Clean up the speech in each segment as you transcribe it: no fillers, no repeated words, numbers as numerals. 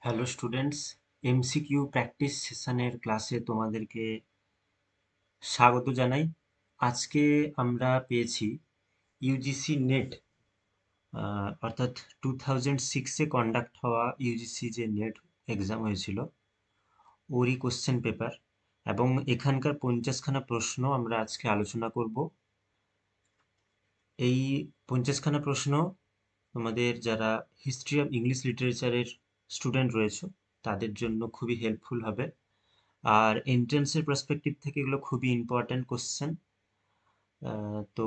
Hello students, MCQ practice সেশনের ক্লাসে তোমাদেরকে স্বাগত জানাই। আজকে আমরা পেয়েছি ইউজিসি নেট, অর্থাৎ 2006-এ কন্ডাক্ট হওয়া ইউজিসি যে নেট এক্সাম হয়েছিল ওরই কোশ্চেন পেপার, এবং এখানকার 50খানা প্রশ্ন আমরা আজকে আলোচনা করব। এই 50খানা প্রশ্ন তোমাদের যারা হিস্ট্রি অফ ইংলিশ লিটারেচারের স্টুডেন্ট রয়েছে তাদের জন্য খুবই হেল্পফুল হবে। আর এন্ট্রান্সের পার্সপেক্টিভ থেকে এগুলো খুবই ইম্পর্ট্যান্ট কোশ্চেন। তো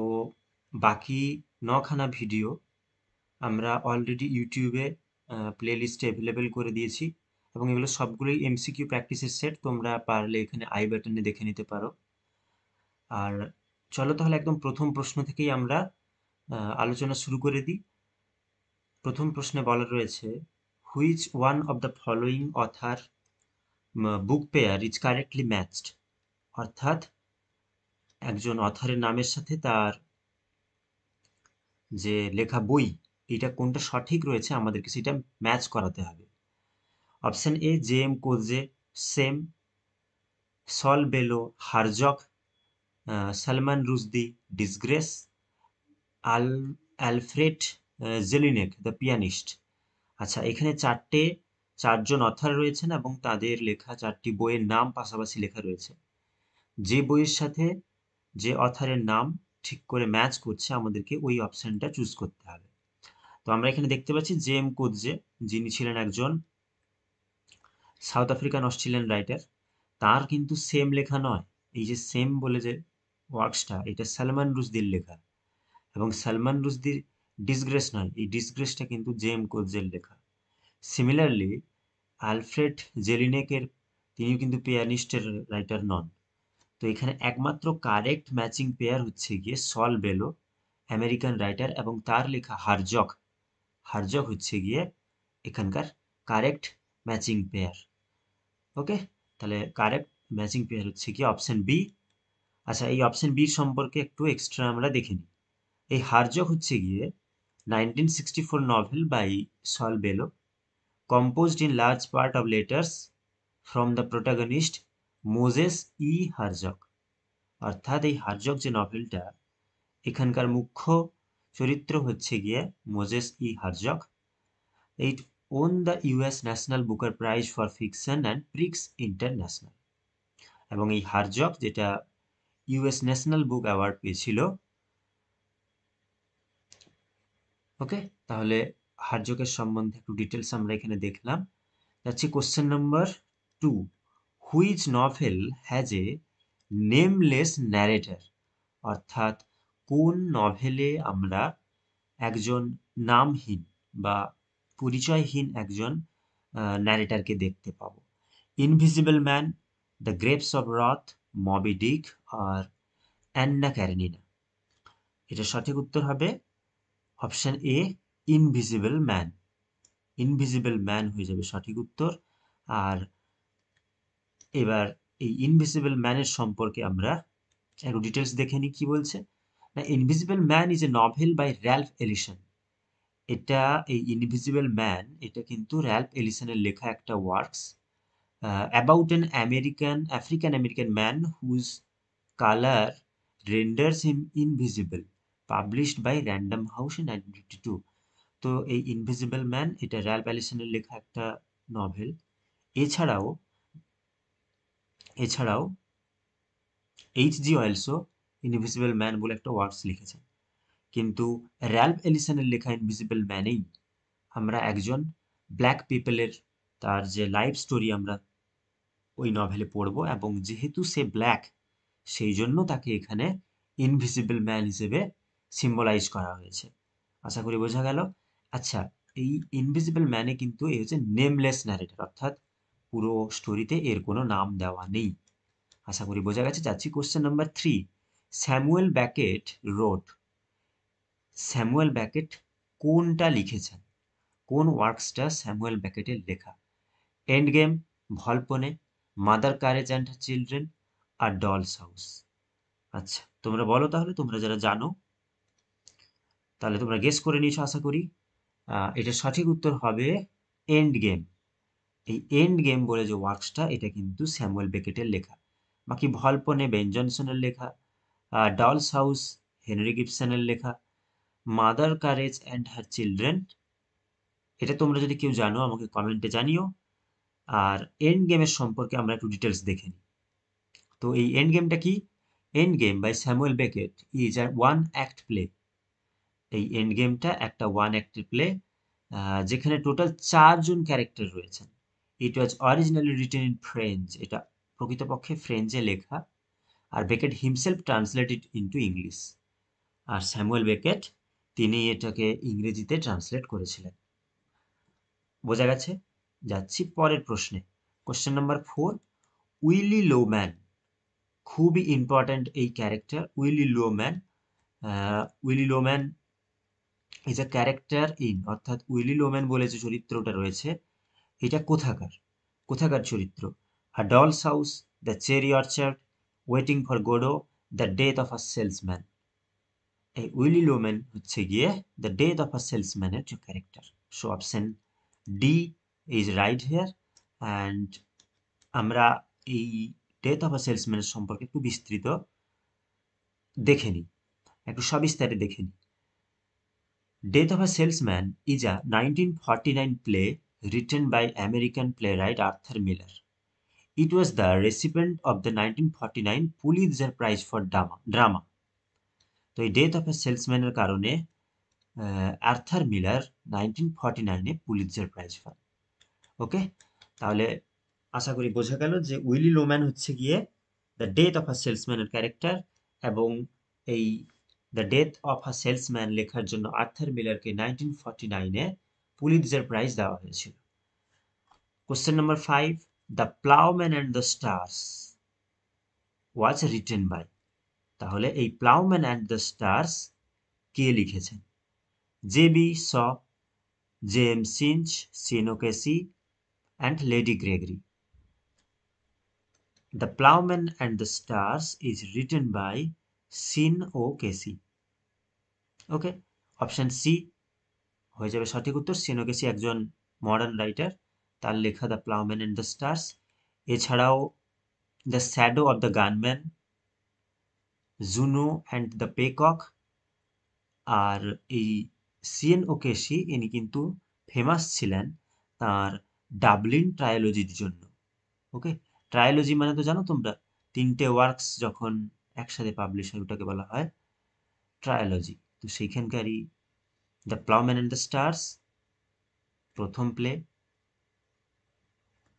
বাকি 9খানা ভিডিও আমরা অলরেডি ইউটিউবে প্লে লিস্টে অ্যাভেলেবেল করে দিয়েছি, এবং এগুলো সবগুলোই এমসিকিউ প্র্যাকটিসের সেট। তোমরা পারলে এখানে আই বাটনে দেখে নিতে পারো। আর চলো তাহলে একদম প্রথম প্রশ্ন থেকেই আমরা আলোচনা শুরু করে দিই। প্রথম প্রশ্নে বলা রয়েছে, which one of the following other book pair is correctly matched, অর্থাৎ একজন অথরের নামের সাথে তার যে লেখা বই এটা কোনটা সঠিক রয়েছে আমাদেরকে সেটা ম্যাচ করাতে হবে। Option A J M Coetzee, Shame, Saul Bellow, Herzog, Salman Rushdie, Disgrace, আল অ্যালফ্রেড জেলিনেক দ্য পিয়ানিস্ট। আচ্ছা, এখানে চারজন অথর রয়েছেন এবং তাদের লেখা চারটি বইয়ের নাম পাশাপাশি লেখা রয়েছে। যে বইয়ের সাথে যে অথরের নাম ঠিক করে ম্যাচ করছে আমাদেরকে ওই অপশনটা চুজ করতে হবে। তো আমরা এখানে দেখতে পাচ্ছি জে এম কোৎজে, যিনি ছিলেন একজন সাউথ আফ্রিকান অস্ট্রেলিয়ান রাইটার। তার কিন্তু সেম লেখা নয়। এই যে সেম বলে যে ওয়ার্কসটা, এটা সালমান রুশদির লেখা, এবং সালমান রুশদির ডিসগ্রেস নয়, এই ডিসগ্রেসটা কিন্তু জে এম কোৎজের লেখা। সিমিলারলি আলফ্রেড জেলিনেকের, তিনিও কিন্তু পিয়ানিস্টের রাইটার নন। তো এখানে একমাত্র কারেক্ট ম্যাচিং পেয়ার হচ্ছে গিয়ে সল বেলো, আমেরিকান রাইটার, এবং তার লেখা হারজক। হারজক হচ্ছে গিয়ে এখানকার কারেক্ট ম্যাচিং পেয়ার। ওকে, তাহলে কারেক্ট ম্যাচিং পেয়ার হচ্ছে কি অপশন বি। আচ্ছা, এই অপশন বি সম্পর্কে একটু এক্সট্রা আমরা দেখে নিই। এই হারজক হচ্ছে গিয়ে 1964 novel by Saul Bellow, composed in large part of letters from the protagonist Moses E Herzog. অর্থাৎ এই হারজক যে নভেলটা, এখানকার মুখ্য চরিত্র হচ্ছে গিয়ে Moses E Herzog. It won the US national Booker prize for fiction and Prix International. এবং এই হারজক যেটা ইউএস ন্যাশনাল বুক অ্যাওয়ার্ড পেয়েছিল। ওকে, তাহলে হারজকের সম্বন্ধে একটু ডিটেলস আমরা এখানে দেখলাম। যাচ্ছি question number 2। Which novel has a নেমলেস narrator, অর্থাৎ কোন নভেলে আমরা একজন নামহীন বা পরিচয়হীন একজন ন্যারেটারকে দেখতে পাবো। Invisible man, the grapes of রথ, মবি ডিক, আর অ্যান্না ক্যারেনিনা। এটা সঠিক উত্তর হবে অপশন এ, ইনভিজিবল ম্যান। ইনভিজিবল ম্যান হয়ে যাবে সঠিক উত্তর। আর এবার এই ইনভিজিবল ম্যানের সম্পর্কে আমরা একটু ডিটেলস দেখে নিই কি বলছে। না, invisible man is a novel by Ralph Ellison. এটা, এই ইনভিজিবল ম্যান, এটা কিন্তু র্যালফ এলিসনের লেখা একটা works about an African American man whose colour renders him invisible, published by Random House in 1952। তো এই ইনভিজিবল ম্যান এটা র্যালফ এলিসনের লেখা একটা নভেল। এছাড়াও এছাড়াও এইচ.জি. ওয়েলসও ইনভিজিবল ম্যান বলে একটা ওয়ার্কস লিখেছেন। কিন্তু র্যালফ এলিসনের লেখা ইনভিজিবল ম্যানেই আমরা একজন ব্ল্যাক পিপলের তার যে লাইফ স্টোরি আমরা ওই নভেলে পড়ব, এবং যেহেতু সে ব্ল্যাক সেই জন্য তাকে এখানে ইনভিজিবল ম্যান হিসেবে সিম্বলাইজ করা হয়েছে। আশা করি বোঝা গেল। আচ্ছা, এই ইনভিজিবল ম্যানে কিন্তু এই হচ্ছে নেমলেস ন্যারেটর, অর্থাৎ পুরো স্টোরিতে এর কোনো নাম দেওয়া নেই। আশা করি বোঝা গেছে। যাচ্ছি question number 3। Samuel Beckett wrote, Samuel Beckett কোনটা লিখেছেন? কোন ওয়ার্কসটা স্যামুয়েল ব্যাকেটের লেখা? Endgame, Volpone, Mother Courage and Children, আর ডলস হাউস। আচ্ছা, তোমরা বলো তাহলে, তোমরা যারা জানো তাহলে তোমরা গেস করে নিয়েছো আশা করি। এটা সঠিক উত্তর হবে এন্ড গেম। এই এন্ড গেম বলে যে ওয়ার্কসটা এটা কিন্তু স্যামুয়েল বেকেটের লেখা। বাকি ভলপনে বেন জনসনের লেখা, ডলস হাউস হেনরি গিবসনের লেখা, mother Courage and her children, এটা তোমরা যদি কেউ জানো আমাকে কমেন্টে জানিও। আর এন্ড গেমের সম্পর্কে আমরা একটু ডিটেলস দেখে নিই। তো এই এন্ড গেমটা কি? Endgame by Samuel Beckett is a one act play. এই এন্ড গেমটা একটা ওয়ান অ্যাক্ট প্লে, যেখানে টোটাল 4 জন ক্যারেক্টার রয়েছেন। It was originally written in French, এটা প্রকৃতপক্ষে ফ্রেঞ্চে লেখা, আর Beckett himself translated into English. আর স্যামুয়েল বেকেট তিনি এটাকে ইংরেজিতে ট্রান্সলেট করেছিলেন। বোঝা গেছে? যাচ্ছি পরের প্রশ্নে। Question number 4, Willy Loman. খুবই ইম্পর্ট্যান্ট এই character Willy Loman. Willy Loman is a character in, অর্থাৎ উইলি লোম্যান বলে যে চরিত্রটা রয়েছে এটা কোথাকার চরিত্র? A Doll's House, The Cherry Orchard, Waiting for Godot, The Death of a Salesman. এই উইলি লোম্যান হচ্ছে গিয়ে দ্য ডেথ অফ আ সেলসম্যানের যে character. So option D is right here. And আমরা এই ডেথ অফ আ সেলসম্যানের সম্পর্কে একটু বিস্তৃত দেখে নিই, একটু সবিস্তারে দেখে নিই। Death of a salesman is a 1949 play written by American playwright Arthur Miller. It was the recipient of the 1949 Pulitzer Prize for Drama. তো এই ডেথ অফ আ সেলসম্যানের কারণে আর্থার মিলার 1949-এ পুলিৎজার প্রাইজ পান। ওকে, তাহলে আশা করি বোঝা গেল যে উইলি লোম্যান হচ্ছে গিয়ে দ্য ডেথ অফ আ সেলসম্যানের ক্যারেক্টার, এবং এই the Death of a Salesman লেখার জন্য আর্থার মিলারকে 1949-এ পুলিৎজার প্রাইজ দেওয়া হয়েছিল। Question number 5, The Ploughman and the Stars was written by. তাহলে এই প্লাউম্যান অ্যান্ড দ্য স্টার্স কে লিখেছেন? J B. Shaw, J M. Synge, Sean O'Casey, and Lady Gregory. The Ploughman and the Stars is written by Sin O'Casey. Okay, option C হয়ে যাবে সঠিক উত্তর। Scene ওকেসি একজন modern writer, তার লেখা The Ploughman and the Stars. এছাড়াও The Shadow of the Gunman, Juno and the Paycock. আর এই সিএন ওকেসি ইনি কিন্তু ফেমাস ছিলেন তার ডাবলিন ট্রায়োলজির জন্য। ওকে, ট্রায়োলজি মানে তো জানো তোমরা, 3টে ওয়ার্কস যখন একসাথে পাবলিশ হয় ওটাকে বলা হয় ট্রায়োলজি। তো সেইখানকারই The Ploughman and the Stars প্রথম প্লে,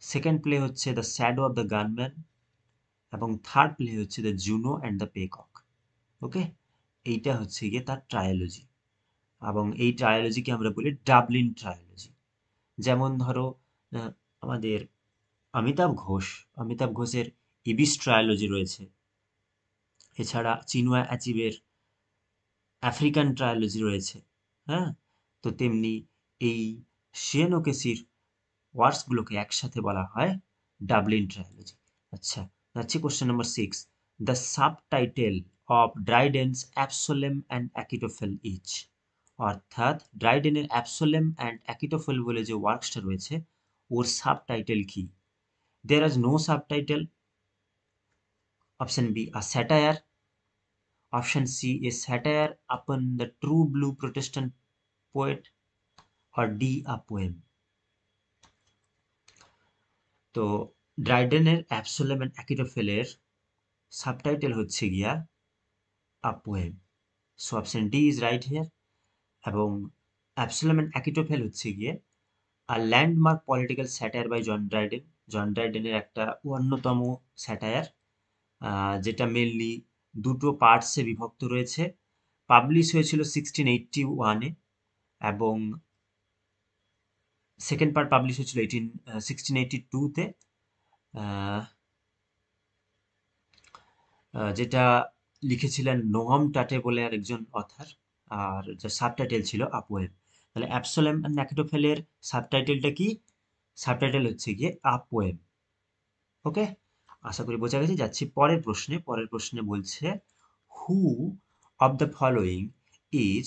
সেকেন্ড প্লে হচ্ছে The Shadow of the Gunman, এবং থার্ড প্লে হচ্ছে the Juno and the Paycock. Okay, এইটা হচ্ছে গিয়ে তার ট্রায়োলজি, এবং এই ট্রায়োলজিকে আমরা বলি ডাবলিন ট্রায়োলজি। যেমন ধরো আমাদের অমিতাভ ঘোষের ইবিস ট্রায়োলজি রয়েছে, এছাড়া চিনুয়া অ্যাচিভের আফ্রিকান ট্রায়োলজি রয়েছে। হ্যাঁ, তো তেমনি এই সিয়েন ওকেসির ওয়ার্কসগুলোকে একসাথে বলা হয় ডাবলিন ট্রায়োলজি। আচ্ছা, যাচ্ছি question number 6, the subtitle of Dryden's Absalom and Achitophel is. অর্থাৎ ড্রাইডেনের অ্যাবসোলেম অ্যান্ড অ্যাকিটোফেল বলে যে ওয়ার্কসটা রয়েছে ওর সাবটাইটেল কি? There is no subtitle. Option B, a satire. Option C, a satire upon the true blue Protestant poet, or D, a poem. তো ড্রাইডেনের অ্যাবসোলেম and অ্যাকিটোফেলের subtitle হচ্ছে গিয়া a poem. So option D is right here. এবং Absalom and Achitophel হচ্ছে গিয়ে a landmark political satire by John Dryden. John ড্রাইডেনের একটা অন্যতম satire, যেটা মেনলি দুটো পার্টসে বিভক্ত রয়েছে। পাবলিশ হয়েছিল 1681-এ, এবং সেকেন্ড পার্ট পাবলিশ হয়েছিল 1682-তে, যেটা লিখেছিলেন নোহম টাটে বলে আরেকজন অথার, আর যে সাবটাইটেল ছিল আ পোয়েম। তাহলে অ্যাবসোলেম অ্যান্ড অ্যাকিটোফেলের সাবটাইটেলটা কি? সাবটাইটেল হচ্ছে গিয়ে আ পোয়েম। ওকে, আশা করি বোঝা গেছে। যাচ্ছি পরের প্রশ্নে। পরের প্রশ্নে বলছে, who of the following is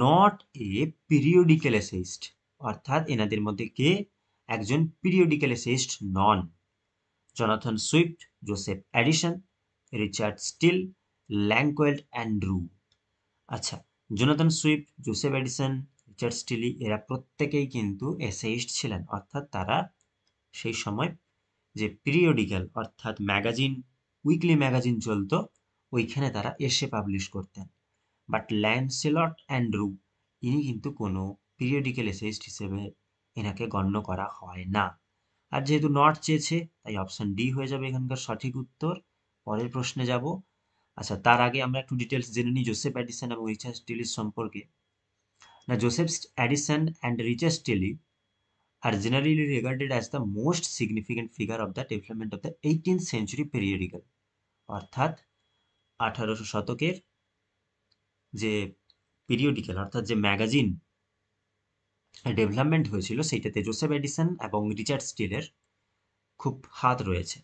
not a periodical essayist. অর্থাৎ এনাদের মধ্যে কে একজন পিরিয়ডিক্যাল এসেইস্ট নন। Jonathan Swift, Joseph Addison, Richard Steele, Lancelot Andrewes. আচ্ছা, Jonathan Swift, Joseph Addison, Richard Steele এরা প্রত্যেকেই কিন্তু এসেইস্ট ছিলেন, অর্থাৎ তারা সেই সময় যে পিরিয়ডিক্যাল অর্থাৎ ম্যাগাজিন, উইকলি ম্যাগাজিন চলতো ওইখানে তারা এসে পাবলিশ করতেন। বাট ল্যান্সেলট অ্যান্ড্রু ইনি কিন্তু কোনো পিরিয়ডিক্যাল এসেইস্ট হিসেবে এনাকে গণ্য করা হয় না। আর যেহেতু নট চেয়েছে তাই অপশন ডি হয়ে যাবে এখানকার সঠিক উত্তর। পরের প্রশ্নে যাব। আচ্ছা, তার আগে আমরা একটু ডিটেলস জেনে নিই জোসেফ অ্যাডিসন এবং রিচার্ড স্টিলির সম্পর্কে। না, Joseph Edison and Richard স্টিলি are generally regarded as the most significant figure of the development of the 18th century periodical, অর্থাৎ 1800 শতকের যে পিরিয়ডিক্যাল অর্থাৎ যে ম্যাগাজিন ডেভেলপমেন্ট হয়েছিল সেইটাতে জোসেফ এডিসন এবং রিচার্ড স্টিলের খুব হাত রয়েছে।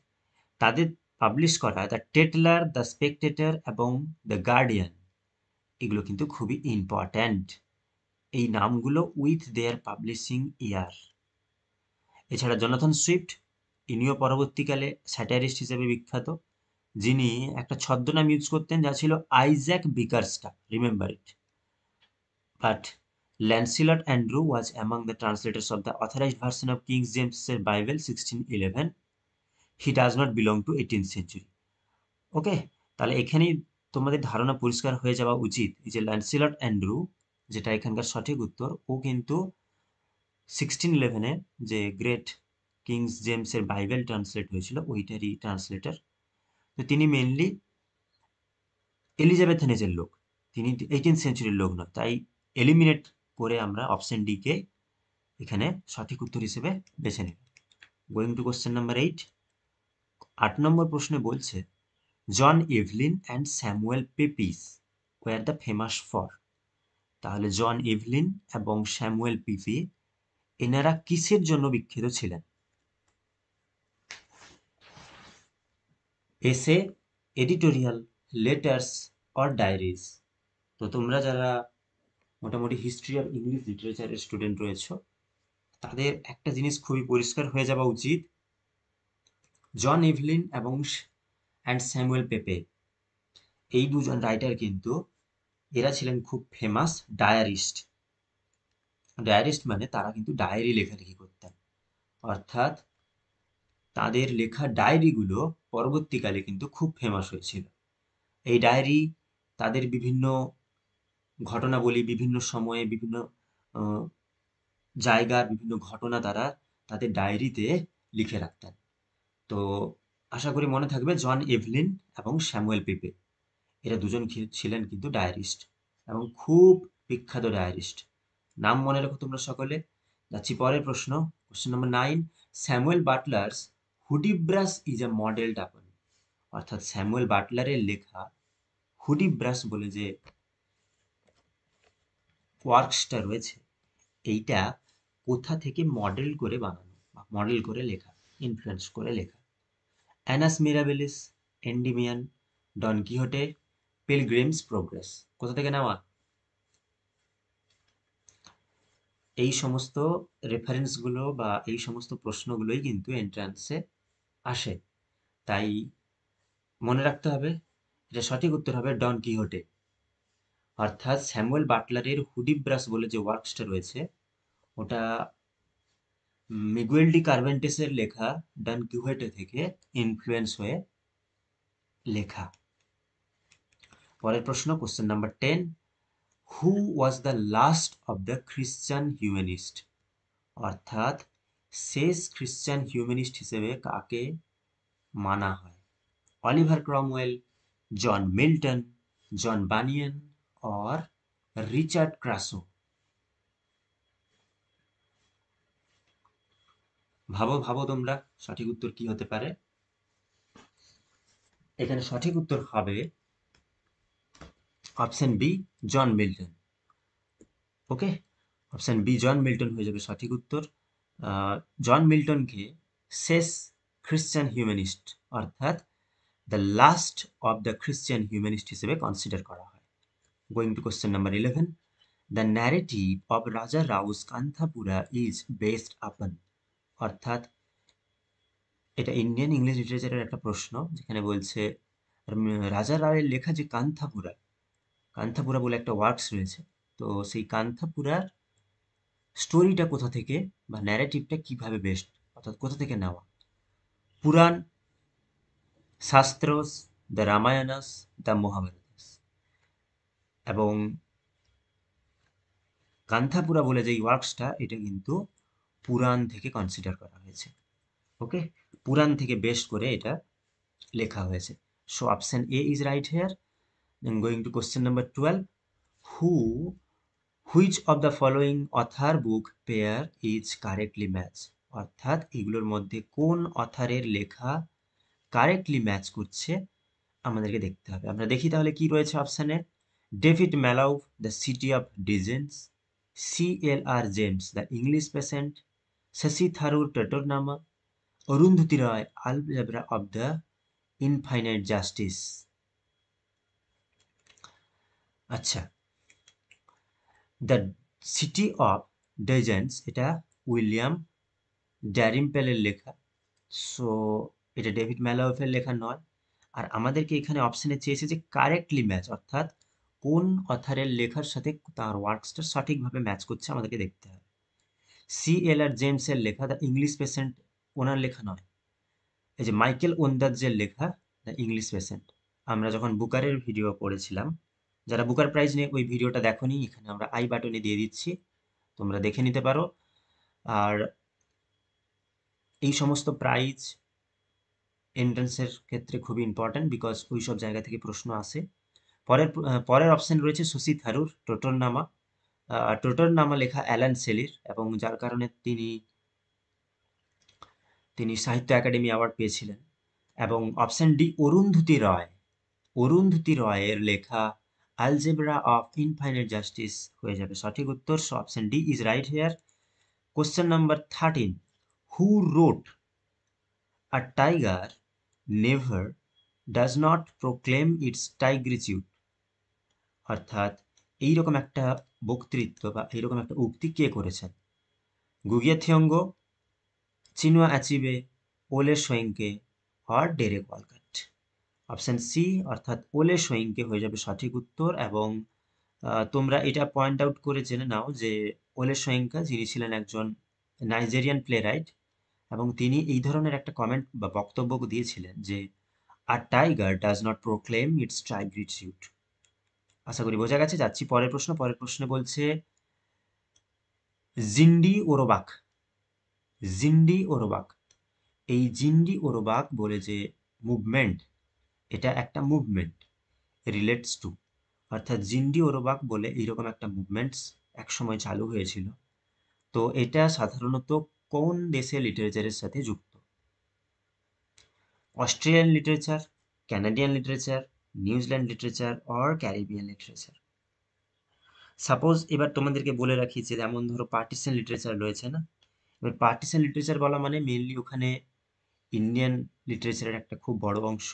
তাদের পাবলিশ করা দ্য টেটলার, দ্য স্পেকটেটর এবং দ্য গার্ডিয়ান এগুলো কিন্তু খুবই ইম্পর্ট্যান্ট, এই নামগুলো উইথ দেয়ার পাবলিশিং ইয়ার। এছাড়া জোনাথন সুইফট ইনিও পরবর্তীকালে স্যাটারিস্ট হিসেবে বিখ্যাত, যিনি একটা ছদ্মনাম ইউজ করতেন যা ছিল Isaac Bickerstaff, remember it. But Lancelot Andrewes was among the translators of the authorised version of King জেমসের Bible 1611। He does not belong to 18th century. Okay, তাহলে এখানেই তোমাদের ধারণা পরিষ্কার হয়ে যাওয়া উচিত এই যে ল্যান্সিলট অ্যান্ড্রু, যেটা এখানকার সঠিক উত্তর, ও কিন্তু 1611-এ যে গ্রেট কিংস জেমসের বাইবেল ট্রান্সলেট হয়েছিল ওইটারই ট্রান্সলেটর। তো তিনি মেনলি এলিজাবেথেনেজের লোক, তিনি 18th সেঞ্চুরির লোক নয়, তাই এলিমিনেট করে আমরা অপশন ডি কে এখানে সঠিক উত্তর হিসেবে বেছে নেব। Going to question number 8। 8 নম্বর প্রশ্নে বলছে John Evelyn and Samuel Pepys were the famous for. তাহলে জন ইভলিন এবং স্যামুয়েল পেপি এনারা কিসের জন্য বিখ্যাত ছিলেন? এসে, এডিটোরিয়াল, লেটার্স অর ডায়েরিজ। তো তোমরা যারা মোটামুটি হিস্ট্রি অফ ইংলিশ লিটারেচারের স্টুডেন্ট রয়েছ তাদের একটা জিনিস খুবই পরিষ্কার হয়ে যাওয়া উচিত, জন ইভলিন এবং অ্যান্ড স্যামুয়েল পেপে এই দুজন রাইটার কিন্তু এরা ছিলেন খুব ফেমাস ডায়ারিস্ট। ডায়ারিস্ট মানে তারা কিন্তু ডায়েরি লেখালেখি করতেন, অর্থাৎ তাদের লেখা ডায়েরিগুলো পরবর্তীকালে কিন্তু খুব ফেমাস হয়েছিল। এই ডায়েরি তাদের বিভিন্ন ঘটনাবলী, বিভিন্ন সময়ে বিভিন্ন জায়গার বিভিন্ন ঘটনা তারা তাদের ডায়েরিতে লিখে রাখতেন। তো আশা করি মনে থাকবে জন এভলিন এবং স্যামুয়েল পেপে এরা দুজন ছিলেন কিন্তু ডায়ারিস্ট এবং খুব বিখ্যাত ডায়ারিস্ট। নাম মনে রাখো তোমরা সকলে। যাচ্ছি পরের প্রশ্ন, question number 9। Samuel Butler's Hudibras is a model upon. অর্থাৎ স্যামুয়েল বাটলারের লেখা হুডিব্রাস বলে যে ওয়ার্কসটা রয়েছে এইটা কোথা থেকে মডেল করে বানানো বা মডেল করে লেখা, ইনফ্লুয়েন্স করে লেখা? অ্যানাস মিরাবেলিস, এন্ডিমিয়ান, ডন কিহোটে, পিলগ্রিমস প্রোগ্রেস, কোথা থেকে নেওয়া? এই সমস্ত রেফারেন্সগুলো বা এই সমস্ত প্রশ্নগুলোই কিন্তু এন্ট্রান্সে আসে, তাই মনে রাখতে হবে এটা সঠিক উত্তর হবে ডন কিহোটে। অর্থাৎ স্যামুয়েল বাটলারের হুডিব্রাস বলে যে ওয়ার্কসটা রয়েছে ওটা মিগুয়েল ডি কার্ভেন্টেসের লেখা ডন কিহোটে থেকে ইনফ্লুয়েন্স হয়ে লেখা। পরের প্রশ্ন, question number 10। Who was the last of the Christian humanist. অর্থাৎ শেষ খ্রিশ্চান হিউম্যানিস্ট হিসেবে কাকে মানা হয়? Oliver Cromwell, John Milton, John Bunyan or Richard Crashaw? ভাবো ভাবো তোমরা সঠিক উত্তর কি হতে পারে। এখানে সঠিক উত্তর হবে অপশন বি, জন মিল্টন। ওকে, অপশন বি জন মিল্টন হয়ে যাবে সঠিক উত্তর। জন মিল্টনকে শেষ খ্রিশ্চান হিউম্যানিস্ট অর্থাৎ the last of the Christian humanist হিসেবে কনসিডার করা হয়। Going to question number 11। The narrative of রাজা রাউস কান্থাপুরা ইজ বেসড আপন। অর্থাৎ এটা ইন্ডিয়ান ইংলিশ লিটারেচারের একটা প্রশ্ন, যেখানে বলছে রাজা রায়ের লেখা যে কান্থাপুরা, কান্থাপুরা বলে একটা ওয়ার্কস রয়েছে, তো সেই কান্থাপুরার স্টোরিটা কোথা থেকে বা ন্যারেটিভটা কিভাবে বেস্ট, অর্থাৎ কোথা থেকে নেওয়া? পুরাণ, শাস্ত্রস, দ্য রামায়ণাস, দ্য মহাভারতাস। এবং কান্থাপুরা বলে যে ওয়ার্কসটা, এটা কিন্তু পুরাণ থেকে কনসিডার করা হয়েছে। ওকে, পুরাণ থেকে বেস্ট করে এটা লেখা হয়েছে। So option A is right here. Then going to question number 12, who which of the following author book pair is correctly match? অর্থাৎ এগুলোর মধ্যে কোন অথারের লেখা কারেক্টলি ম্যাচ করছে আমাদেরকে দেখতে হবে। আমরা দেখি তাহলে কি রয়েছে অপশানে। David Malouf, The City of Djinns, CLR James, The English Patient, Shashi Tharoor টেটোরনামা, Arundhati Roy, Algebra of the Infinite Justice. আচ্ছা, দ্য সিটি অফ ডিজেন্স এটা উইলিয়াম ড্যারিম্পেলের লেখা, সো এটা ডেভিড ম্যালাউফের লেখা নয়। আর আমাদেরকে এখানে অপশানে চেয়েছে যে কারেক্টলি ম্যাচ, অর্থাৎ কোন অথারের লেখার সাথে তার ওয়ার্কসটা সঠিকভাবে ম্যাচ করছে আমাদেরকে দেখতে হবে। CLR জেমসের লেখা দ্য ইংলিশ পেশেন্ট, ওনার লেখা নয়। এই যে মাইকেল ওন্দাজের লেখা দ্য ইংলিশ পেশেন্ট। আমরা যখন বুকারের ভিডিও পড়েছিলাম, যারা বুকার প্রাইজ নিয়ে ওই ভিডিওটা দেখোনি, এখানে আমরা আই বাটনে দিয়ে দিচ্ছি, তোমরা দেখে নিতে পারো। আর এই সমস্ত প্রাইজ এন্ট্রান্সের ক্ষেত্রে খুবই ইম্পর্ট্যান্ট, বিকজ ওই সব জায়গা থেকে প্রশ্ন আসে। পরের অপশন রয়েছে শশী থারুর টোটরনামা। টোটরনামা লেখা অ্যালান সেলির, এবং যার কারণে তিনি সাহিত্য একাডেমি অ্যাওয়ার্ড পেয়েছিলেন। এবং অপশন ডি অরুন্ধতী রয়, অরুন্ধতী রয়ের লেখা আলজেব্রা অফ ইনফাইনাইট জাস্টিস হয়ে যাবে সঠিক উত্তর। So option D is right here. Question number 13, who wrote a tiger never does not proclaim its tigritude? অর্থাৎ এইরকম একটা বক্তৃত্ব বা এইরকম একটা উক্তি কে করেছেন? গুগিয়া থিয়ঙ্গ, চিনুয়া আচিবে, ওলে সোয়েঙ্কে আর ডেরেক ওয়ালকট। অপশন সি অর্থাৎ ওলে সোয়েঙ্কে হয়ে যাবে সঠিক উত্তর। এবং তোমরা এটা পয়েন্ট আউট করে জেনে নাও যে ওলে সোয়েঙ্কা, যিনি ছিলেন একজন নাইজেরিয়ান প্লে রাইট, এবং তিনি এই ধরনের একটা কমেন্ট বা বক্তব্য দিয়েছিলেন যে a tiger does not proclaim its tigritude. আশা করি বোঝা গেছে। যাচ্ছি পরের প্রশ্ন। পরের প্রশ্নে বলছে জিন্ডি ওরোবাক, জিন্ডি ওরোবাক। এই জিন্ডি ওরোবাক বলে যে মুভমেন্ট, এটা একটা মুভমেন্ট রিলেটস টু, অর্থাৎ জিন্ডি ওরোবাক বলে এইরকম একটা মুভমেন্টস একসময় চালু হয়েছিল। তো এটা সাধারণত কোন দেশের লিটারেচারের সাথে যুক্ত? Australian literature, Canadian literature, New Zealand literature or Caribbean literature? Suppose এবার তোমাদেরকে বলে রাখি যে যেমন ধরো পার্টিশন লিটারেচার রয়েছে না, এবার পার্টিশন লিটারেচার বলা মানে মেইনলি ওখানে ইন্ডিয়ান লিটারেচারের একটা খুব বড় অংশ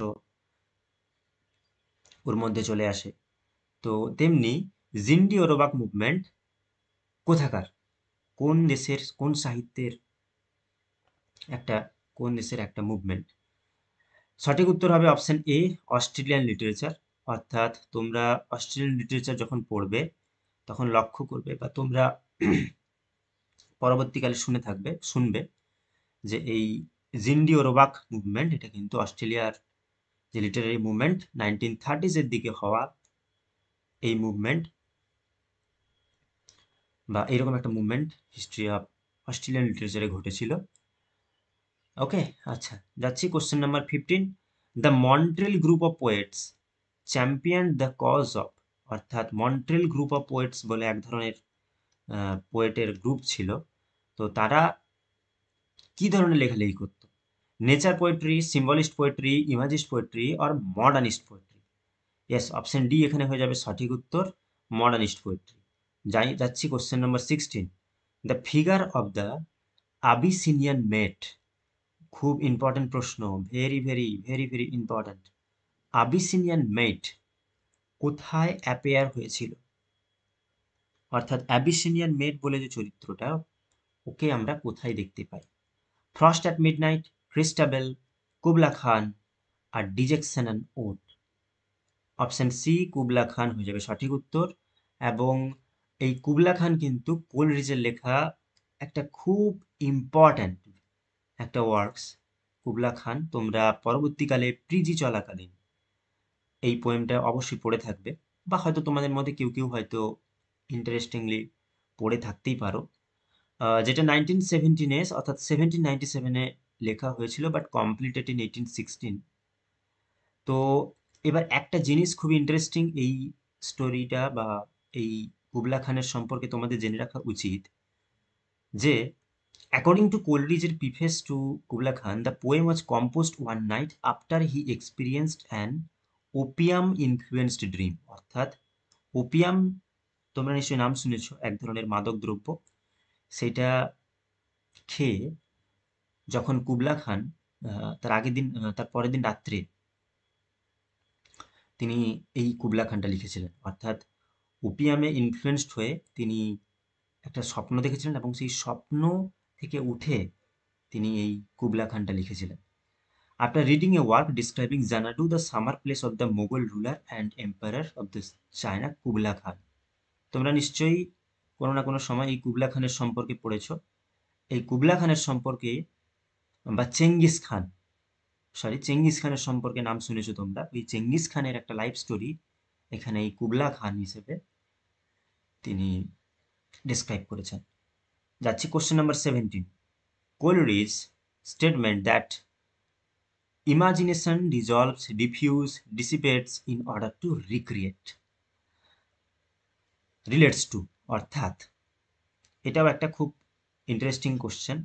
ওর মধ্যে চলে আসে। তো তেমনি জিন্ডি ওরোবাক মুভমেন্ট কোথাকার, কোন দেশের কোন সাহিত্যের একটা, কোন দেশের একটা মুভমেন্ট? সঠিক উত্তর হবে অপশন এ অস্ট্রেলিয়ান লিটারেচার। অর্থাৎ তোমরা অস্ট্রেলিয়ান লিটারেচার যখন পড়বে তখন লক্ষ্য করবে বা তোমরা পরবর্তীকালে শুনবে যে এই জিন্ডি ওরোবাক মুভমেন্ট এটা কিন্তু অস্ট্রেলিয়ার যে লিটারারি মুভমেন্ট 1930s দিকে হওয়া এই মুভমেন্ট বা এরকম একটা মুভমেন্ট হিস্ট্রি অফ অস্ট্রেলিয়ান লিটারেচারে ঘটেছিল। ওকে, আচ্ছা যাচ্ছি question number 15, the Montreal group of poets champion the cause of. অর্থাৎ মন্ট্রিল গ্রুপ অফ পোয়েটস বলে এক ধরনের পোয়েটের গ্রুপ ছিল। তো তারা কি ধরনের লেখালেখি করতো? Nature poetry, symbolist poetry, imagist poetry আর modernist poetry? Yes, option D এখানে হয়ে যাবে সঠিক উত্তর, মডার্নিস্ট পোয়েট্রি। যাচ্ছি question number 16, the figure of the Abyssinian maid. খুব ইম্পর্টেন্ট প্রশ্ন, very very very very important. Abyssinian maid কোথায় অ্যাপেয়ার হয়েছিল? অর্থাৎ অ্যাবিসিনিয়ান মেট বলে যে চরিত্রটা, ওকে আমরা কোথায় দেখতে পাই? Frost at Midnight, Christabel, Kubla Khan আর Dejection and ode. Option C Kubla Khan হয়ে যাবে সঠিক উত্তর। এবং এই কুবলা খান কিন্তু কোলরিজের লেখা একটা খুব ইম্পর্ট্যান্ট একটা ওয়ার্কস। কুবলা খান তোমরা পরবর্তীকালে পিজি চলাকালীন এই পোয়েমটা অবশ্যই পড়ে থাকবে, বা হয়তো তোমাদের মধ্যে কেউ কেউ হয়তো ইন্টারেস্টিংলি পড়ে থাকতেই পারো। যেটা 1917 অর্থাৎ 1797 লেখা হয়েছিল, বাট কমপ্লিটেড ইন 1816। তো এবার একটা জিনিস খুবই ইন্টারেস্টিং এই স্টোরিটা বা এই কুবলা খানের সম্পর্কে তোমাদের জেনে রাখা উচিত যে according to Coleridge's preface to Kubla Khan, the poem was composed one night after he experienced an opium-influenced dream। অর্থাৎ ওপিয়াম তোমরা নিশ্চয়ই নাম শুনেছো, এক ধরনের মাদক দ্রব্য। সেটা খেয়ে যখন কুবলা খান তার আগের দিন তার পরের দিন রাত্রে তিনি এই কুবলা খানটা লিখেছিলেন। অর্থাৎ ওপিয়ামে ইনফ্লুয়েন্সড হয়ে তিনি একটা স্বপ্ন দেখেছিলেন এবং সেই স্বপ্ন থেকে উঠে তিনি এই কুবলা খানটা লিখেছিলেন। After reading a work describing Xanadu, the summer place of the Mughal ruler and emperor of the China, Kubla Khan। তোমরা নিশ্চয়ই কোনো না কোনো সময় এই কুবলা খানের সম্পর্কে পড়েছো। এই কুবলা খানের সম্পর্কে বা চেঙ্গিস খান, চেঙ্গিস খানের সম্পর্কে নাম শুনেছো তোমরা। ওই চেঙ্গিস খানের একটা লাইফ স্টোরি এখানে এই কুবলা খান হিসেবে তিনি ডিসক্রাইব করেছেন। যাচ্ছি question number 17। Coleridge statement that imagination dissolves, diffuse, dissipates in order to recreate relates to। অর্থাৎ এটাও একটা খুব ইন্টারেস্টিং কোশ্চেন।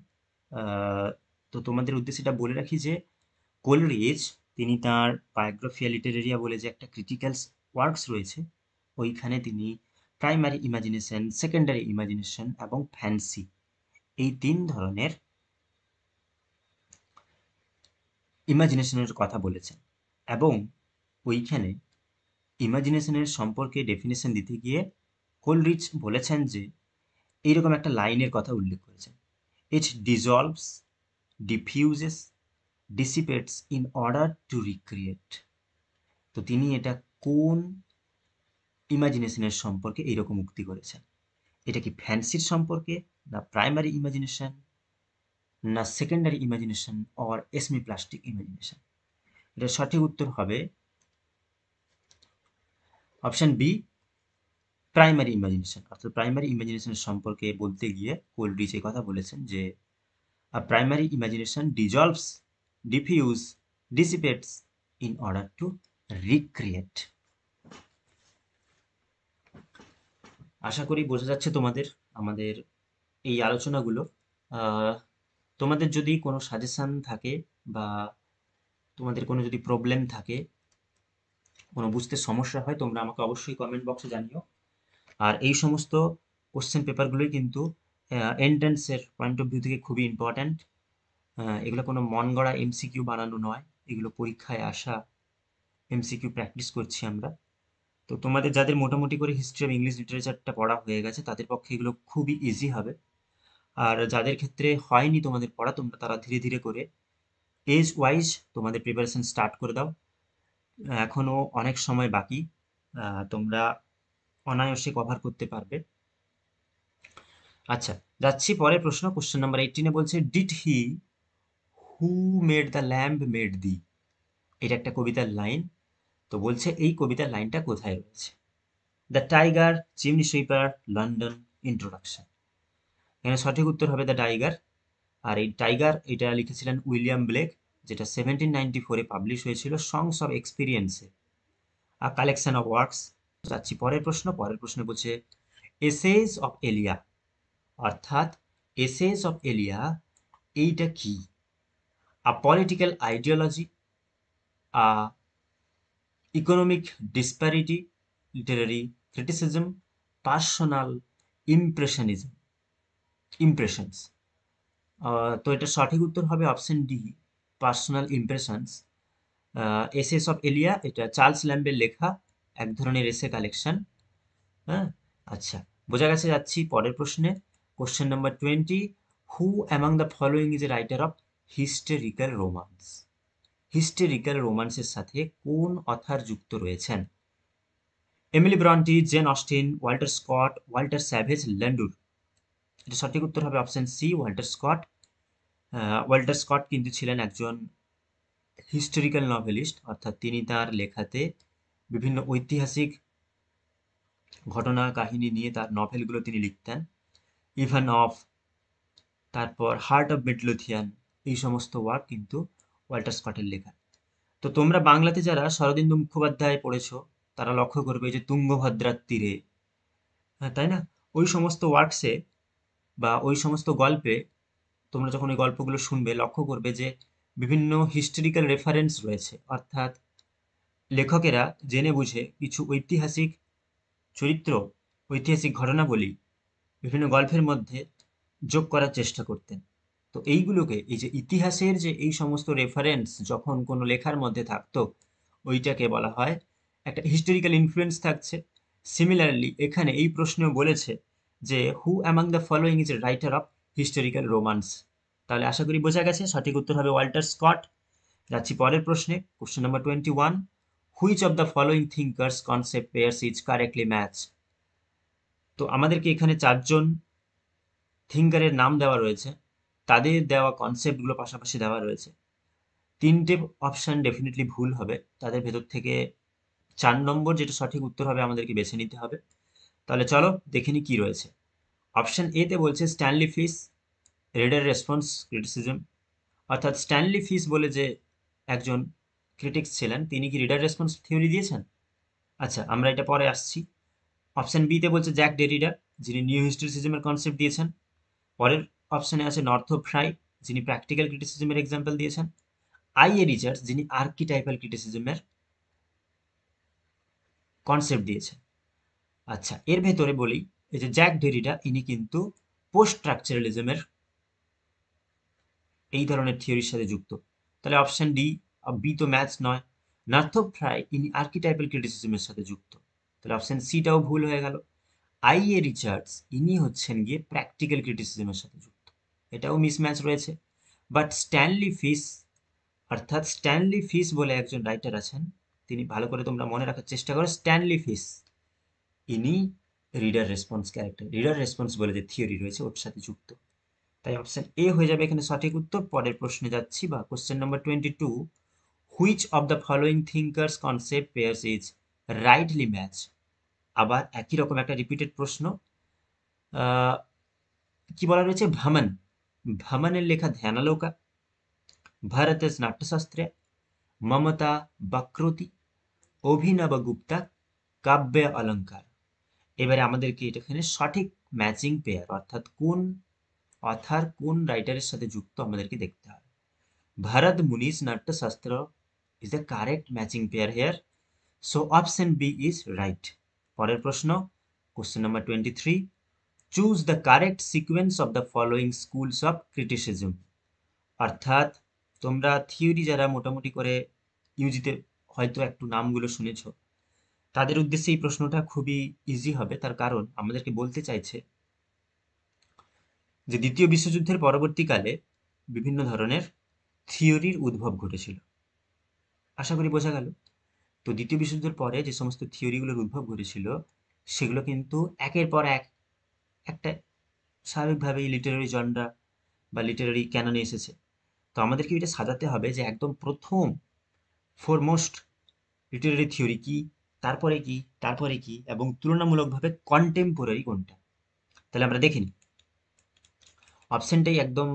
তো তোমাদের উদ্দেশ্যে এটা বলে রাখি যে কোলরিজ তিনি তার বায়োগ্রাফিয়া লিটারেরিয়া বলে যে একটা ক্রিটিক্যাল ওয়ার্কস রয়েছে, ওইখানে তিনি প্রাইমারি ইমাজিনেশন, সেকেন্ডারি ইমাজিনেশন এবং ফ্যান্সি এই তিন ধরনের ইমাজিনেশনের কথা বলেছেন। এবং ওইখানে ইমাজিনেশনের সম্পর্কে ডেফিনেশন দিতে গিয়ে কোলরিজ বলেছেন যে এইরকম একটা লাইনের কথা উল্লেখ করেছেন, it dissolves, diffuses, dissipates in order to recreate. তো তিনি এটা কোন ইমাজিনেশনের সম্পর্কে এইরকম উক্তি করেছেন? এটা কি ফ্যান্সির সম্পর্কে, না প্রাইমারি ইমাজিনেশন, না secondary imagination or esemplastic imagination? এটা সঠিক উত্তর হবে অপশন বি, প্রাইমারি ইমাজিনেশন। অর্থাৎ প্রাইমারি ইমাজিনেশনের সম্পর্কে বলতে গিয়ে কোলরিজ এই কথা বলেছেন যে primary imagination dissolves, diffuse, dissipates in order to recreate. আশা করি বোঝা যাচ্ছে তোমাদের আমাদের এই আলোচনাগুলো। তোমাদের যদি কোনো সাজেশন থাকে বা তোমাদের কোনো যদি প্রবলেম থাকে, কোনো বুঝতে সমস্যা হয়, তোমরা আমাকে অবশ্যই কমেন্ট বক্সে জানিও। আর এই সমস্ত কোশ্চেন পেপারগুলোই কিন্তু এন্ট্রান্সের পয়েন্ট অফ ভিউ থেকে খুবই ইম্পর্ট্যান্ট। এগুলো কোনো মন গড়া এমসিকিউ বানানো নয়, এগুলো পরীক্ষায় আসা এমসিকিউ প্র্যাকটিস করছি আমরা। তো তোমাদের যাদের মোটামুটি করে হিস্ট্রি অফ ইংলিশ লিটারেচারটা পড়া হয়ে গেছে তাদের পক্ষে এগুলো খুবই ইজি হবে। আর যাদের ক্ষেত্রে হয়নি তোমাদের পড়া, তোমরা তারা ধীরে ধীরে করে এজ ওয়াইজ তোমাদের প্রিপারেশন স্টার্ট করে দাও। এখনো অনেক সময় বাকি, তোমরা অনায়াসে কভার করতে পারবে। আচ্ছা, যাচ্ছি পরের প্রশ্ন। কোশ্চেন নাম্বার 18 বলছে, did he who made the lamb made the. এটা একটা কবিতার লাইন। তো বলছে এই কবিতার লাইনটা কোথায় রয়েছে? The tiger, chimney sweeper, London, introduction. এখানে সঠিক উত্তর হবে দ্য টাইগার। আর এই টাইগার এটা লিখেছিলেন উইলিয়াম ব্লেক, যেটা 1794-এ পাবলিশ হয়েছিল সংস অফ এক্সপিরিয়েন্সে, আ কালেকশন অফ ওয়ার্কস। যাচ্ছি পরের প্রশ্ন। পরের প্রশ্নে বলছে এসেজ অফ এলিয়া। অর্থাৎ এসেজ অফ এলিয়া এইটা কি? A political ideology, a economic disparity, literary criticism, personal impressionism, impressions. তো এটা সঠিক উত্তর হবে option D, personal impressions. Essays of Elia এটা চার্লস ল্যাম্বের লেখা এক ধরনের এসে কালেকশন। হ্যাঁ, আচ্ছা বোঝা গেছে। যাচ্ছি পরের প্রশ্নে। Question number 20। Who among the following is a writer of historical romance? Historical রোমান্সের সাথে কোন অথার যুক্ত রয়েছেন? Emily Bronte, Jane Austen, Walter Scott, Walter Savage, Landor. এটা সঠিক উত্তর হবে option C, Walter Scott. Walter Scott কিন্তু ছিলেন একজন হিস্টোরিক্যাল নভেলিস্ট, অর্থাৎ তিনি তার লেখাতে বিভিন্ন ঐতিহাসিক ঘটনা কাহিনী নিয়ে তার নভেলগুলো তিনি লিখতেন। ইভান অফ, তারপর হার্ট অফ মিডলোথিয়ান, এই সমস্ত ওয়ার্ক কিন্তু ওয়াল্টার স্কটের লেখা। তো তোমরা বাংলাতে যারা শরদিন্দু মুখোপাধ্যায় পড়েছো তারা লক্ষ্য করবে যে তুঙ্গভদ্রার তীরে, হ্যাঁ তাই না, ওই সমস্ত ওয়ার্কসে বা ওই সমস্ত গল্পে তোমরা যখন ওই গল্পগুলো শুনবে লক্ষ্য করবে যে বিভিন্ন হিস্টোরিক্যাল রেফারেন্স রয়েছে, অর্থাৎ লেখকেরা জেনে বুঝে কিছু ঐতিহাসিক চরিত্র, ঐতিহাসিক ঘটনাবলী বিভিন্ন গল্পের মধ্যে যোগ করার চেষ্টা করতেন। তো এইগুলোকে, এই যে ইতিহাসের যে এই সমস্ত রেফারেন্স যখন কোনো লেখার মধ্যে থাকতো, ওইটাকে বলা হয় একটা হিস্টোরিক্যাল ইনফ্লুয়েন্স থাকছে। সিমিলারলি এখানে এই প্রশ্নেও বলেছে যে who among the following is a writer of historical romance. তাহলে আশা করি বোঝা গেছে, সঠিক উত্তর হবে ওয়াল্টার স্কট। যাচ্ছি পরের প্রশ্নে, question number 21। Which of the following thinkers concept pairs is correctly match? তো আমাদেরকে এখানে চারজন থিঙ্কারের নাম দেওয়া রয়েছে, তাদের দেওয়া কনসেপ্টগুলো পাশাপাশি দেওয়া রয়েছে। তিনটে অপশান ডেফিনেটলি ভুল হবে, তাদের ভেতর থেকে 4 নম্বর যেটা সঠিক উত্তর হবে আমাদেরকে বেছে নিতে হবে। তাহলে চলো দেখে নি কি রয়েছে। অপশান এ তে বলছে Stanley fish, reader response criticism, অর্থাৎ স্ট্যানলি ফিশ বলে যে একজন ক্রিটিক্স ছিলেন, তিনি কি রিডার রেসপন্স থিওরি দিয়েছেন? আচ্ছা, আমরা এটা পরে আসছি। অপশান বি তে বলছে জ্যাক ডেরিডা, যিনি নিউ হিস্টোরিসিজমের কনসেপ্ট দিয়েছেন। পরের অপশানে আছে নর্থপ ফ্রাই, যিনি প্র্যাকটিক্যাল ক্রিটিসিজমের এক্সাম্পল দিয়েছেন। আই এ রিচার্ডস, যিনি আর্কিটাইপাল ক্রিটিসিজমের কনসেপ্ট দিয়েছেন। আচ্ছা, এর ভেতরে বলি, এই যে জ্যাক ডেরিডা, ইনি কিন্তু পোস্ট স্ট্রাকচারালিজমের এই ধরনের থিওরির সাথে যুক্ত। তাহলে অপশন ডি, বি তো ম্যাচ নয়। নর্থপ ফ্রাই, ইনি আর্কিটাইপাল ক্রিটিসিজমের সাথে যুক্ত, তাহলে অপশন সিটাও ভুল হয়ে গেল। আই এ রিচার্ডস, ইনি হচ্ছেন গিয়ে প্র্যাকটিক্যাল ক্রিটিসিজমের সাথে যুক্ত, এটাও মিসম্যাচ রয়েছে। বাট স্ট্যানলি ফিশ, অর্থাৎ স্ট্যানলি ফিশ বলে একজন রাইটার আছেন, তিনি, ভালো করে তোমরা মনে রাখার চেষ্টা করো, স্ট্যানলি ফিশ ইনি reader response character, reader response বলে যে থিওরি রয়েছে ওর সাথে যুক্ত। তাই অপশন এ হয়ে যাবে এখানে সঠিক উত্তর। পরের প্রশ্নে যাচ্ছি, বা question number 22। Which of the following thinkers concept pairs is rightly match? আবার একই রকম একটা রিপিটেড প্রশ্ন। কি বলা রয়েছে? ভামন, ভামনের লেখা ধ্যানালোকা, ভারতের নাট্যশাস্ত্রে, মমতা বক্রতি, অভিনব গুপ্তা কাব্য অলঙ্কার। এবারে আমাদেরকে এখানে সঠিক ম্যাচিং পেয়ার, অর্থাৎ কোন অথার কোন রাইটারের সাথে যুক্ত আমাদেরকে দেখতে হবে। Bharat মুনিস Natyashastra is the correct matching pair here. So option B is right. পরের প্রশ্ন, question number 23. Choose the correct sequence of the following schools of criticism. অর্থাৎ তোমরা থিওরি যারা মোটামুটি করে ইউজিতে হয়তো একটু নামগুলো শুনেছো, তাদের উদ্দেশ্যে এই প্রশ্নটা খুবই ইজি হবে। তার কারণ আমাদেরকে বলতে চাইছে যে দ্বিতীয় বিশ্বযুদ্ধের পরবর্তীকালে বিভিন্ন ধরনের থিওরির উদ্ভব ঘটেছিল। আশা করি বোঝা গেল। তো দ্বিতীয় বিশ্বযুদ্ধের পরে যে সমস্ত থিওরিগুলোর উদ্ভব ঘটেছিল, সেগুলো কিন্তু একের পর এক একটা স্বাভাবিকভাবেই লিটারারি জনরা বা লিটারারি ক্যাননে এসেছে। তো আমাদেরকে এটা সাজাতে হবে যে একদম প্রথম ফোরমোস্ট লিটারারি থিওরি কি, তারপরে কি, তারপরে কি, এবং তুলনামূলকভাবে কন্টেম্পোরারি কোনটা। তাহলে আমরা দেখে নিই, অপশনটাই একদম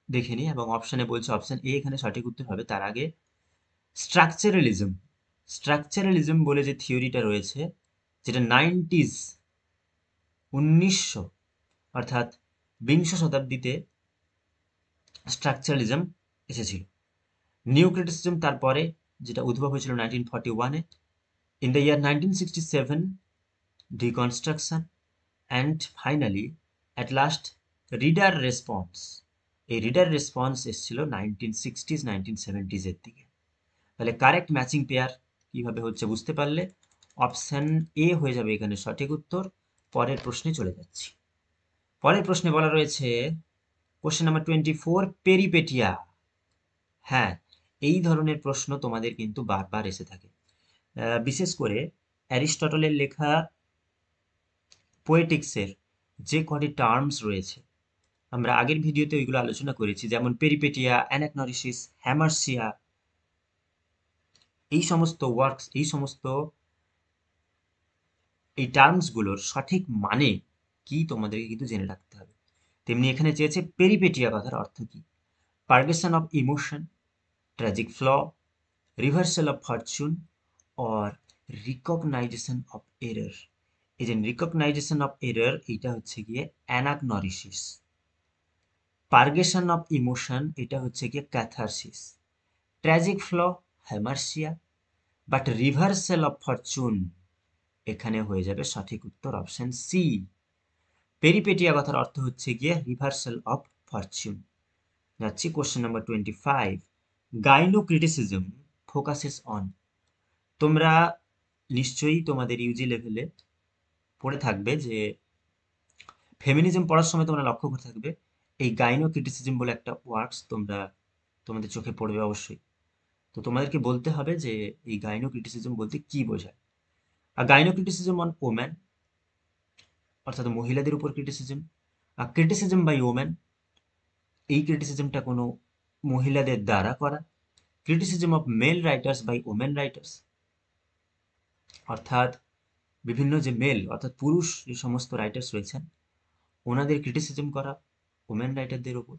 দেখে নিই, এবং অপশানে বলছে অপশন এ এখানে সঠিক উত্তর হবে। তার আগে স্ট্রাকচারালিজম, স্ট্রাকচারালিজম বলে যে থিওরিটা রয়েছে, যেটা 1900 অর্থাৎ বিংশ শতাব্দীতে স্ট্রাকচারালিজম এসেছিল। নিউ ক্রিটিসিজম তারপরে, যেটা উদ্ভব হয়েছিল 1941-এ। In the year 1967 deconstruction, and finally at last reader response. এই রিডার রেসপন্স এসেছিল 1960s 1970s-এর দিকে। তাহলে কারেক্ট ম্যাচিং পেয়ার কিভাবে হচ্ছে বুঝতে পারলে, অপশন এ হয়ে যাবে এখানে সঠিক উত্তর। পরের প্রশ্নে চলে যাচ্ছি। পরের প্রশ্নে বলা রয়েছে কোশ্চেন নাম্বার 24, পেরিপেটিয়া। হ্যাঁ, এই ধরনের প্রশ্ন তোমাদের কিন্তু বারবার এসে থাকে। বিশেষ করে অ্যারিস্টটলের লেখা পোয়েটিক্সের যে কটি টার্মস রয়েছে, আমরা আগের ভিডিওতে ওইগুলো আলোচনা করেছি, যেমন পেরিপেটিয়া, অ্যানাকনরিসিস, হ্যামার্সিয়া, এই সমস্ত ওয়ার্কস, এই টার্মসগুলোর সঠিক মানে কি তোমাদেরকে কিন্তু জেনে রাখতে হবে। তেমনি এখানে চেয়েছে পেরিপেটিয়া কথার অর্থ কি। Purgation of emotion, tragic flaw, reversal of fortune, or recognisation of error. এই যে রিকগনাইজেশন অফ এরর, এইটা হচ্ছে গিয়ে অ্যানাকনরিসিস। পারগেশন অফ ইমোশন, এটা হচ্ছে গিয়ে catharsis. Tragic flaw, hamartia. But reversal of fortune, এখানে হয়ে যাবে সঠিক উত্তর অপশন সি। পেরিপেটিয়া কথার অর্থ হচ্ছে গিয়ে রিভার্সাল অফ ফরচুন। যাচ্ছি question number 25, gynae criticism focuses on. তোমরা নিশ্চয়ই তোমাদের ইউজি লেভেলে পড়ে থাকবে যে ফেমিনিজম পড়ার সময় তোমরা লক্ষ্য করে থাকবে এই গাইনো ক্রিটিসিজম বলে একটা ওয়ার্ডস তোমাদের চোখে পড়বে অবশ্যই। তো তোমাদেরকে বলতে হবে যে এই গাইনো ক্রিটিসিজম বলতে কি বোঝায়। আর গাইনো ক্রিটিসিজম অন ওম্যান, অর্থাৎ মহিলাদের উপর ক্রিটিসিজম। আর ক্রিটিসিজম বাই ওম্যান, এই ক্রিটিসিজমটা কোনো মহিলাদের দ্বারা করা। Criticism of male writers by women writers, অর্থাৎ বিভিন্ন যে মেল অর্থাৎ পুরুষ যে সমস্ত রাইটার্স রয়েছেন ওনাদের ক্রিটিসিজম করা ওমেন রাইটারদের ওপর।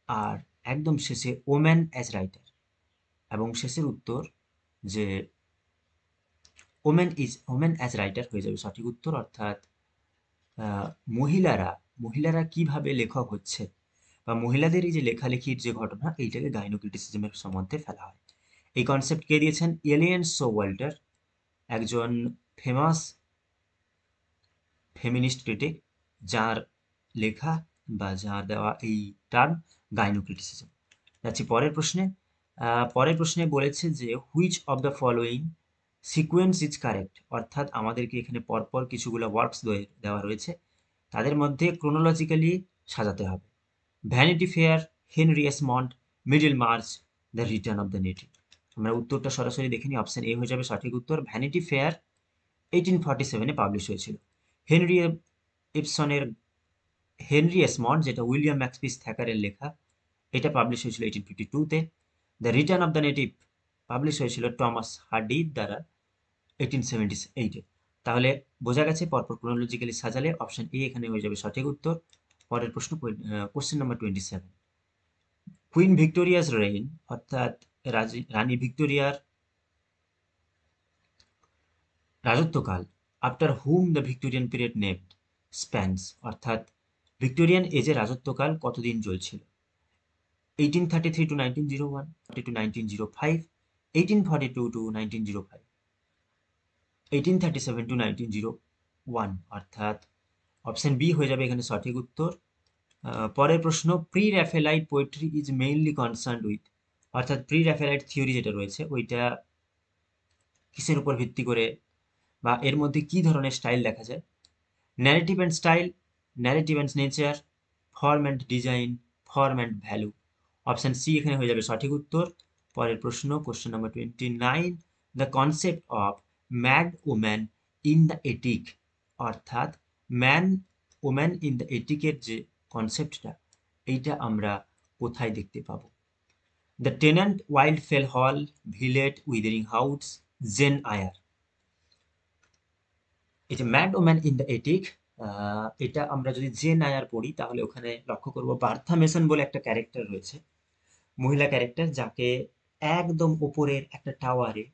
আর একদম শেষে ওম্যান অ্যাজ রাইটার, এবং শেষের উত্তর যে ওমেন অ্যাজ রাইটার হয়ে যাবে সঠিক উত্তর। অর্থাৎ মহিলারা মহিলারা কিভাবে লেখক হচ্ছে, বা মহিলাদের এই যে লেখালেখির যে ঘটনা, এইটাকে গাইনো ক্রিটিসিজমের সম্বন্ধে ফেলা হয়। এই কনসেপ্ট কে দিয়েছেন? এলিয়েন সোওয়াল্টার, একজন ফেমাস ফেমিনিস্ট ক্রিটিক, যার লেখা বা যার দেওয়া এই টার্ম গাইনো ক্রিটিসিজম। যাচ্ছি পরের প্রশ্নে। পরের প্রশ্নে বলেছে যে which of the following sequence is correct, অর্থাৎ আমাদেরকে এখানে পরপর কিছুগুলো ওয়ার্কস দেওয়া রয়েছে, তাদের মধ্যে ক্রোনোলজিক্যালি সাজাতে হবে। Vanity Fair, Henry Esmond, Middlemarch, the Return of the Native. আমরা উত্তরটা সরাসরি দেখে নিই। অপশন এ হয়ে যাবে সঠিক উত্তর। ভ্যানিটি ফেয়ার 1847-এ পাবলিশ হয়েছিল। হেনরি ইপসনের হেনরি এসমন্ড, যেটা উইলিয়াম ম্যাক্সপিস থ্যাকারের লেখা, এটা পাবলিশ হয়েছিল 1852-তে। The Return of the Native publish হয়েছিল টমাস হার্ডির দ্বারা 1878-এ। তাহলে বোঝা গেছে পরপর ক্রোনোলজিক্যালি সাজালে অপশন এ এখানে হয়ে যাবে সঠিক উত্তর। পরের প্রশ্ন, question number 27, Queen Victoria's reign, অর্থাৎ রানী ভিক্টোরিয়ার রাজত্বকাল, after whom the Victorian period named spans, অর্থাৎ ভিক্টোরিয়ান এজে রাজত্বকাল কতদিন চলছিল? 1833 to 1901, 1840 to 1905, 1842 to 1905, 1837 to 1901, অর্থাৎ অপশন বি হয়ে যাবে এখানে সঠিক উত্তর। পরের প্রশ্ন, pre Raphaelite poetry is mainly concerned with, অর্থাৎ প্রি র্যাফেলাইট থিওরি যেটা রয়েছে ওইটা কিসের উপর ভিত্তি করে, বা এর মধ্যে কি ধরনের স্টাইল দেখা যায়? Narrative and style, narrative and nature, form and design, form and value. Option C এখানে হয়ে যাবে সঠিক উত্তর। পরের প্রশ্ন, question number 29, the concept of mad woman in the attic, অর্থাৎ ম্যান ওম্যান ইন দ্য এটিকের যে কনসেপ্টটা, এইটা আমরা কোথায় দেখতে পাবো? দ্য টেন্যান্ট, ওয়াইল্ড ফেল হল, ভিলেট, উইদারিং হাউস, জেন আয়ার। এই যে ম্যাড ওম্যান ইন দ্য এটিক, এটা আমরা যদি জেন আয়ার পড়ি তাহলে ওখানে লক্ষ্য করবো বার্থা মেসন বলে একটা ক্যারেক্টার রয়েছে, মহিলা ক্যারেক্টার, যাকে একদম ওপরের একটা টাওয়ারে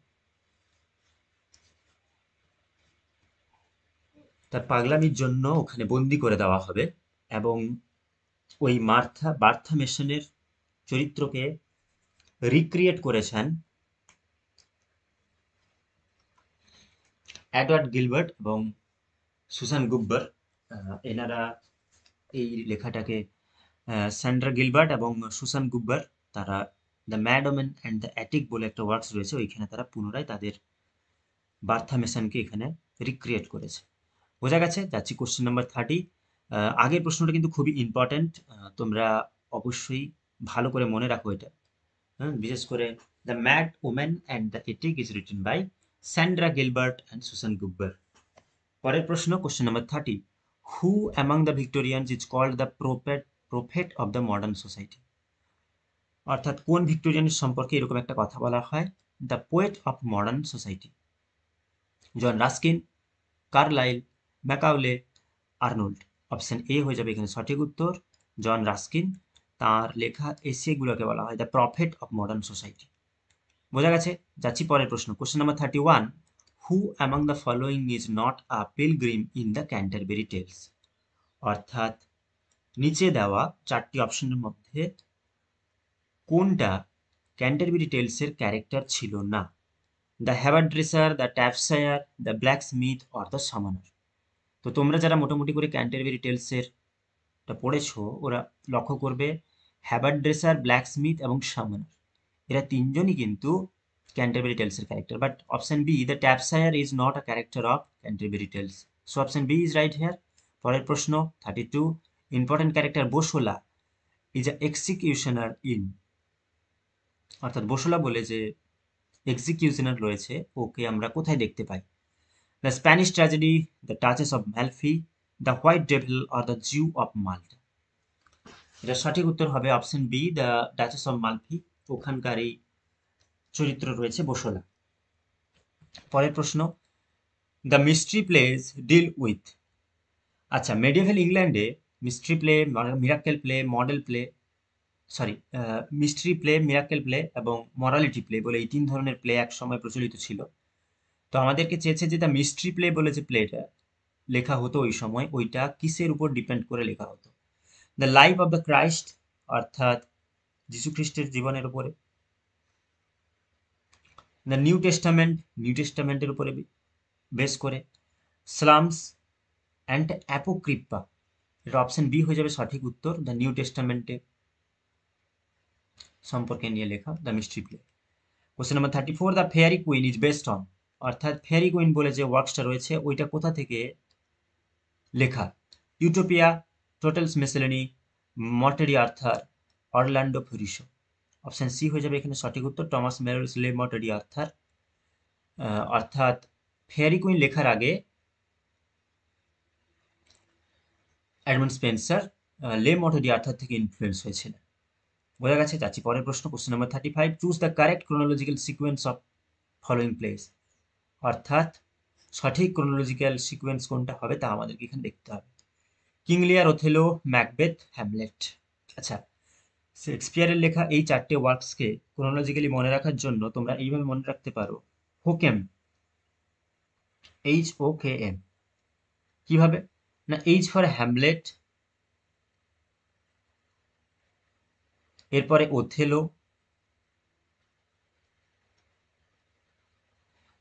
তার পাগলামির জন্য ওখানে বন্দি করে দেওয়া হবে, এবং ওই বার্থা মেসনের চরিত্রকে রিক্রিয়েট করেছেন এডওয়ার্ড গিলবার্ট এবং সুসান গুব্বার। এনারা এই লেখাটাকে, স্যান্ড্রা গিলবার্ট এবং সুসান গুব্বার, তারা the mad woman and the attic বলে একটা ওয়ার্কস রয়েছে, ওইখানে তারা পুনরায় তাদের বার্থা মেসনকে এখানে রিক্রিয়েট করেছে। বোঝা গেছে? যাচ্ছি কোশ্চেন নাম্বার 30। আগের প্রশ্নটা কিন্তু খুবই ইম্পর্ট্যান্ট, তোমরা অবশ্যই ভালো করে মনে রাখো এটা। হ্যাঁ, বিশেষ করে the mad woman and the attic is written by Sandra Gilbert and Susan Gubar. পরের প্রশ্ন, question number 30, who among the Victorians is called the prophet of the modern society? অর্থাৎ কোন ভিক্টোরিয়ানের সম্পর্কে এরকম একটা কথা বলা হয়, the poet of modern society? John Ruskin, Carlyle, Macaulay, Arnold. Option A হয়ে যাবে এখানে সঠিক উত্তর, জন রাস্কিন। তার লেখা এসেগুলোকে বলা হয় the prophet of modern society. বোঝা গেছে? যাচ্ছি পরের প্রশ্ন, question number 31, who among the following is not a pilgrim in the Canterbury Tales? অর্থাৎ নিচে দেওয়া চারটি অপশনের মধ্যে কোনটা ক্যান্টারবেরি টেলসের ক্যারেক্টার ছিল না? The haberdasher, the tapster, the blacksmith or the summoner? তো তোমরা যারা মোটামুটি করে ক্যান্টারবেরি টেলসের পড়েছো, ওরা লক্ষ্য করবে হ্যাবারড্রেসার, ব্ল্যাক স্মিথ এবং সামানার, এরা তিনজনই কিন্তু ক্যান্টারবেরি টেলসের character. But option B, the tapster is not a character of Canterbury Tales. So option B is right here. পরের প্রশ্ন 32, important character Bosola is a executioner in? অর্থাৎ বোসোলা বলে যে এক্সিকিউশনার রয়েছে, ওকে আমরা কোথায় দেখতে পাই? The Spanish tragedy, the Duchess of Malfi, the white devil or the Jew of Malta? এটা সঠিক উত্তর হবে option B, the Duchess of Malfi. ওখানকারই চরিত্র রয়েছে বোসোলা। পরের প্রশ্ন, the mystery plays deal with? আচ্ছা, মেডিভেল ইংল্যান্ডে mystery play, miracle play, model play, sorry, mystery play, miracle play এবং মরালিটি প্লে বলে এই তিন ধরনের প্লে এক সময় প্রচলিত ছিল। তো আমাদেরকে চেয়েছে যে দ্য মিস্ট্রি প্লে বলে যে প্লেটা লেখা হতো ওই সময়, ওইটা কিসের উপর ডিপেন্ড করে লেখা হতো? The life of the Christ, অর্থাৎ যিশু খ্রিস্টের জীবনের উপরে। দ্য নিউ টেস্টামেন্ট, নিউ টেস্টামেন্টের উপরে বেস করে। স্লামস অ্যান্ড অ্যাপোক্রিপ্পা, এটা অপশন বি হয়ে যাবে সঠিক উত্তর, দ্য নিউ টেস্টামেন্টে সম্পর্কে নিয়ে লেখা the mystery play. Question number 34, the fairy queen is based on? অর্থাৎ ফেয়ারি কুইন বলে যে ওয়ার্কসটা রয়েছে ওইটা কোথা থেকে লেখা? ইউটোপিয়া, টোটেলস মিসেলেনি, মটেরি Arthur, Orlando Furioso? Option C হয়ে যাবে এখানে সঠিক উত্তর, টমাস মেলোরিস লে মটেরি আর্থার। অর্থাৎ ফেয়ারি কুইন লেখার আগে এডমন্ড স্পেন্সার লে মটেরি আর্থার থেকে ইনফ্লুয়েন্স হয়েছিলেন। বোঝা গেছে? যাচ্ছি পরের প্রশ্ন, question number 35, choose the correct chronological sequence of following place? অর্থাৎ সঠিক ক্রোনোলজিক্যাল সিকোয়েন্স কোনটা হবে তা আমাদেরকে এখানে দেখতে হবে। কিং লিয়ার, ওথেলো, ম্যাকবেথ, হ্যামলেট। আচ্ছা, শেক্সপিয়ারের লেখা এই চারটে ওয়ার্কসকে ক্রোনোলজিক্যালি মনে রাখার জন্য তোমরা এইভাবে মনে রাখতে পারো, হোকেম, HOKM। কিভাবে? না, এইচ ফর হ্যামলেট, এরপরে ওথেলো,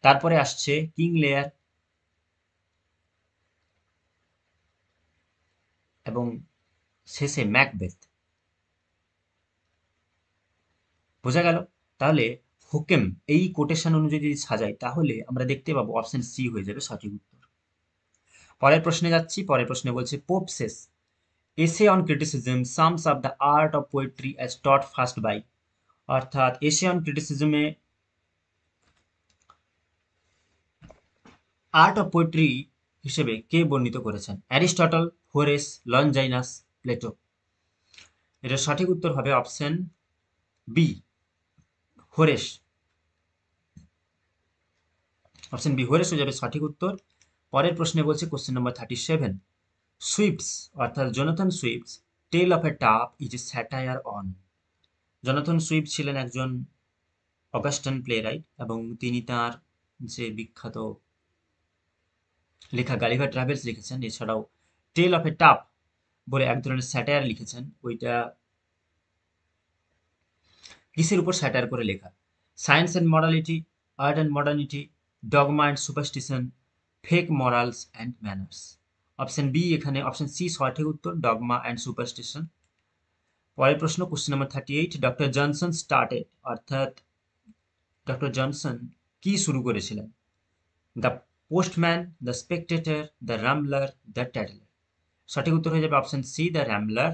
তারপরে আসছে কিং লেয়ার এবং শেষে ম্যাকবেথ। বোঝা গেল? তাহলে হোকেম এই কোটেশন অনুযায়ী যদি সাজাই তাহলে আমরা দেখতে পাবো অপশন সি হয়ে যাবে সঠিক উত্তর। পরের প্রশ্নে যাচ্ছি, পরের প্রশ্নে বলছে Pope says essay on criticism sums up the art of poetry as taught first by? অর্থাৎ এসে অন ক্রিটিসিজমে আর্ট অফ পোয়েট্রি হিসেবে কে বর্ণিত করেছেন? Aristotle, Horace, Longinus, Plato? এটা সঠিক উত্তর হবে option B, Horace. Option B, Horace হয়ে যাবে সঠিক উত্তর। পরের প্রশ্নে বলছে কোশ্চেন নাম্বার 37, সুইফটস অর্থাৎ জোনাথন সুইফটস টেল অফ এ টাপ is a satire on? Jonathan Swift ছিলেন একজন অগাস্টান প্লেরাইট এবং তিনি তার যে বিখ্যাত লেখা গালিভার ট্রাভেলস লিখেছেন, এছাড়াও টেল অফ এ টাপ বলে এক ধরনের স্যাটায়ার লিখেছেন। ওইটা কিসের উপর স্যাটায়ার করে লেখা? Science and morality, art and modernity, dogma and superstition, fake morals and manners? Option B এখানে, অপশন সি সঠিক উত্তর, ডগমা অ্যান্ড সুপারস্টিশন। পরের প্রশ্ন, question number 38, doctor Johnson started, অর্থাৎ ডক্টর জনসন কি শুরু করেছিলেন? The postman, the spectator, the Rambler, the Tatler? সঠিক উত্তর হয়ে যাবে অপশন সি, দ্য রামলার।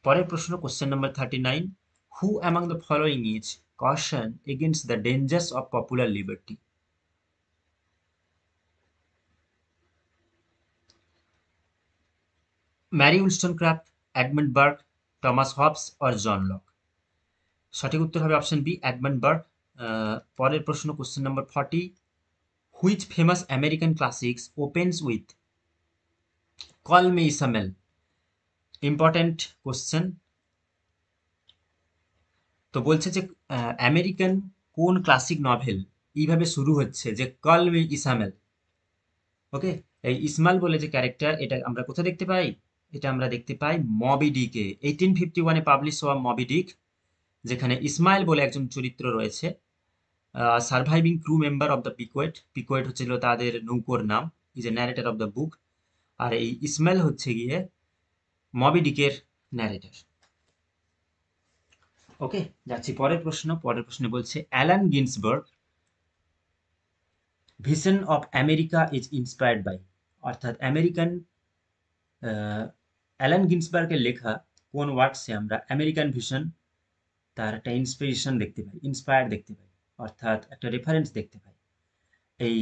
পরের প্রশ্ন question number 39, who among the following is caution against the dangers of popular liberty? Mary Wollstonecraft, Edmund Burke, Thomas Hobbes or John Locke? সঠিক উত্তর হবে option B, Edmund Burke. পরের প্রশ্ন question number 40, which famous American classics opens with call me Ishmael? Important question. তো বলছে যে American কোন classic novel এইভাবে শুরু হচ্ছে যে কল মি ইসামেল? ওকে, এই ইসমাইল বলে যে ক্যারেক্টার, এটা আমরা কোথায় দেখতে পাই? এটা আমরা দেখতে পাই মবি ডিকে। 1851-এ পাবলিশ হওয়া মবি ডিক, যেখানে ইসমাইল বলে একজন চরিত্র রয়েছে, surviving crew member of the Pequod. Pequod হচ্ছিল তাদের নৌকোর নাম, is a narrator of the book. আর এই ইসমাইল হচ্ছে গিয়ে মবি ডিকের ন্যারেটার। ওকে, যাচ্ছি পরের প্রশ্ন। পরের প্রশ্নে বলছে Allen Ginsberg vision of America is inspired by, অর্থাৎ আমেরিকান অ্যালান গিন্সবার্গের লেখা কোন ওয়ার্কসে আমরা আমেরিকান ভিশন তার একটা ইন্সপিরেশন দেখতে পাই, ইন্সপায়ার দেখতে পাই, অর্থাৎ একটা রেফারেন্স দেখতে পাই। এই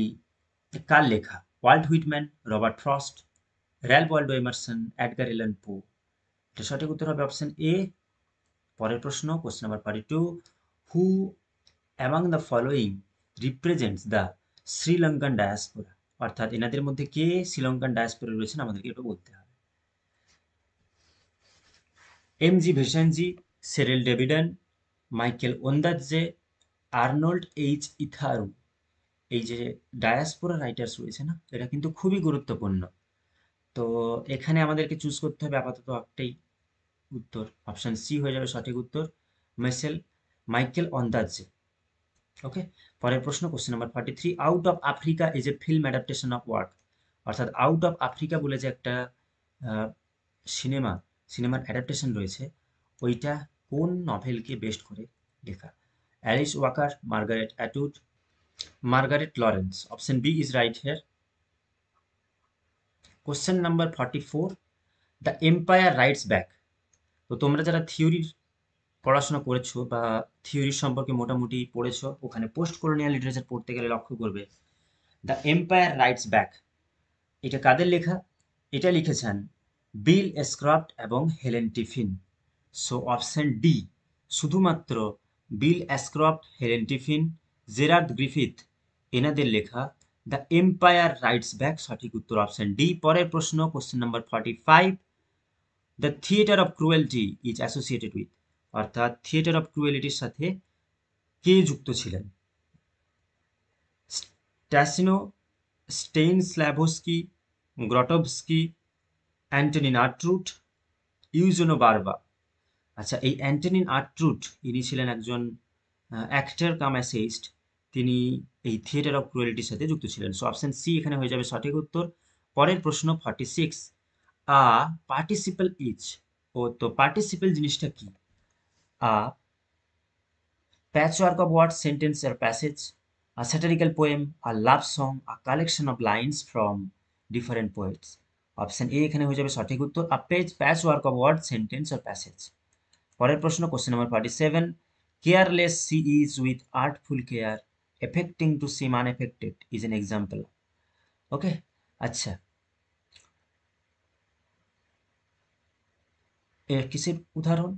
কার লেখা? Walt Whitman, Robert Frost, Ralph Waldo Emerson, Edgar Allan Poe? এটা সঠিক উত্তর হবে অপশন এ। পরের প্রশ্ন question number 42, who among the following represents the Sri Lankan diaspora? অর্থাৎ এনাদের মধ্যে কে শ্রীলঙ্কান ডায়াসপোরা রয়েছেন আমাদেরকে এটা বলতে হবে। M G Vassanji, Cyril Dabydeen, Michael Ondaatje, Arnold H Itwaru? এই যে ডায়াসপোরা রাইটার্স রয়েছে না, এটা কিন্তু খুবই গুরুত্বপূর্ণ। তো এখানে আমাদেরকে চুজ করতে হবে আপাতত একটাই উত্তর, অপশন সি হয়ে যাবে সঠিক উত্তর, মাইকেল ওন্দাদজে। ওকে, পরের প্রশ্ন question number 43, out of Africa is a film adaptation of work? অর্থাৎ আউট অফ আফ্রিকা বলে যে একটা সিনেমার অ্যাডাপ্টেশন রয়েছে, ওইটা কোন নভেলকে বেস্ট করে লেখা? Alice Walker, Margaret Atwood, Margaret Laurence? Option B is right here. Question number 44, the empire writes back. তো তোমরা যারা থিওরির পড়াশোনা করেছো বা থিওরির সম্পর্কে মোটামুটি পড়েছো, ওখানে পোস্ট কলোনিয়াল লিটারেচার পড়তে গেলে লক্ষ্য করবে দ্য এম্পায়ার রাইটস ব্যাক, এটা কাদের লেখা? এটা লিখেছেন বিল স্ক্রফট এবং Helen tiffin. So option D, শুধুমাত্র বিল স্ক্রফট, হেলেন টিফিন, জেরার্ড গ্রিফিথ, এনাদের লেখা দ্য এম্পায়ার রাইটস ব্যাক, সঠিক উত্তর অপশন ডি। পরের প্রশ্ন question number 45, the theatre of cruelty is associated with? অর্থাৎ থিয়েটার অফ ক্রুয়েলিটির সাথে কে যুক্ত ছিলেন? স্ট্যাসিনো, স্টেইনস্ল্যাভস্কি, গ্রটভস্কি, অ্যান্টনিন আর্ট্রুট, ইউজেনো বার্বা? আচ্ছা, এই অ্যান্টনিন আর্ট্রুট ইনি ছিলেন একজন অ্যাক্টর কাম অ্যাসেইস্ট, তিনি এই থিয়েটার অফ ক্রুয়েলিটির সাথে যুক্ত ছিলেন। সো অপশন সি এখানে হয়ে যাবে সঠিক উত্তর। পরের প্রশ্ন 46, আ পার্টিসিপল ইজ, ও তো পার্টিসিপল জিনিসটা কি? আ patchwork of words, sentence or passage, a satirical poem, a love song, a collection of lines from different poets? Option A এখানে হয়ে যাবে সঠিক উত্তর, a patchwork of words, sentence or passage। পরের প্রশ্ন question number 47, careless she is with artful care, affecting to seem unaffected is an example? Okay, আচ্ছা, এর কিসের উদাহরণ?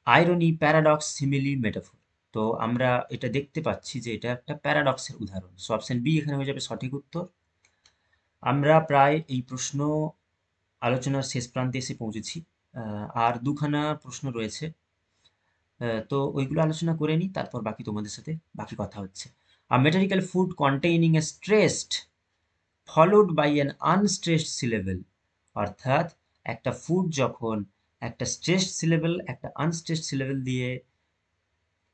Irony, paradox, simile, metaphor? তো আমরা এটা দেখতে পাচ্ছি যে এটা একটা প্যারাডক্সের উদাহরণ। সো অপশন বি এখানে হয়ে যাবে সঠিক উত্তর। আমরা প্রায় এই প্রশ্ন আলোচনার শেষ প্রান্তে এসে পৌঁছেছি, আর দুখানা প্রশ্ন রয়েছে, তো ওইগুলো আলোচনা করে নিই, তারপর বাকি তোমাদের সাথে বাকি কথা হচ্ছে। A metrical foot containing a stressed followed by an unstressed syllable? অর্থাৎ একটা ফুড যখন একটা স্ট্রেসড সিলেবেল একটা আনস্ট্রেসড সিলেবেল দিয়ে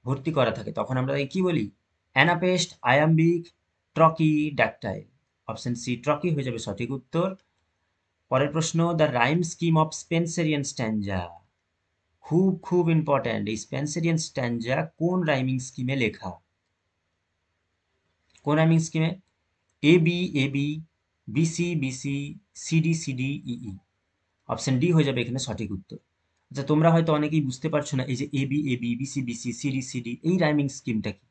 ভর্তি করা থাকে, তখন আমরা তাকে কি বলি? অ্যানাপেস্ট, আয়াম্বিক, ট্রকি, ড্যাকটাইল? অপশন সি ট্রকি হয়ে যাবে সঠিক উত্তর। পরের প্রশ্ন, দ্য রাইম স্কিম অফ স্পেন্সেরিয়ান স্ট্যাঞ্জা? খুব খুব ইম্পর্ট্যান্ট, এই স্পেন্সেরিয়ান স্ট্যাঞ্জা কোন রাইমিং স্কিমে লেখা? কোন রাইমিং স্কিমে? A B A B, B C BC, CD CD, E E? Option D হয়ে যাবে এখানে সঠিক উত্তর। আচ্ছা, তোমরা হয়তো অনেকেই বুঝতে পারছো না এই যে AB AB, BC BC, CD CD, এই রাইমিং স্কিমটা কি।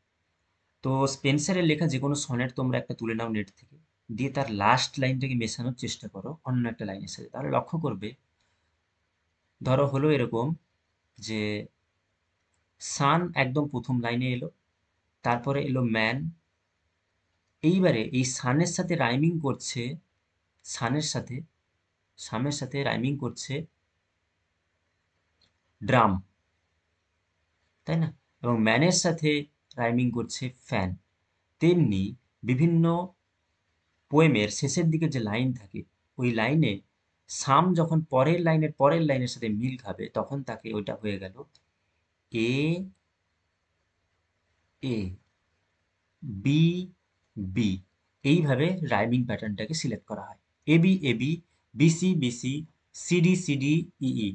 তো স্পেন্সারের লেখা যে কোনো সনেট তোমরা একটা তুলে নাও নেট থেকে, দিয়ে তার লাস্ট লাইনটাকে মেশানোর চেষ্টা করো অন্য একটা লাইনের সাথে, তাহলে লক্ষ্য করবে, ধরো হলো এরকম যে সান একদম প্রথম লাইনে এলো, তারপরে এলো ম্যান, এইবারে এই সানের সাথে রাইমিং করছে, সানের সাথে সামের সাথে রাইমিং করছে ড্রাম, তাই না? এবং ম্যানের সাথে রাইমিং করছে ফ্যান। তেমনি বিভিন্ন পোয়েমের শেষের দিকে যে লাইন থাকে, ওই লাইনে সাম যখন পরের লাইনের সাথে মিল খাবে, তখন তাকে ওইটা হয়ে গেল এ এ, বি বি, এইভাবে রাইমিং প্যাটার্নটাকে সিলেক্ট করা হয়। AB AB, BC BC, CD CD, EE.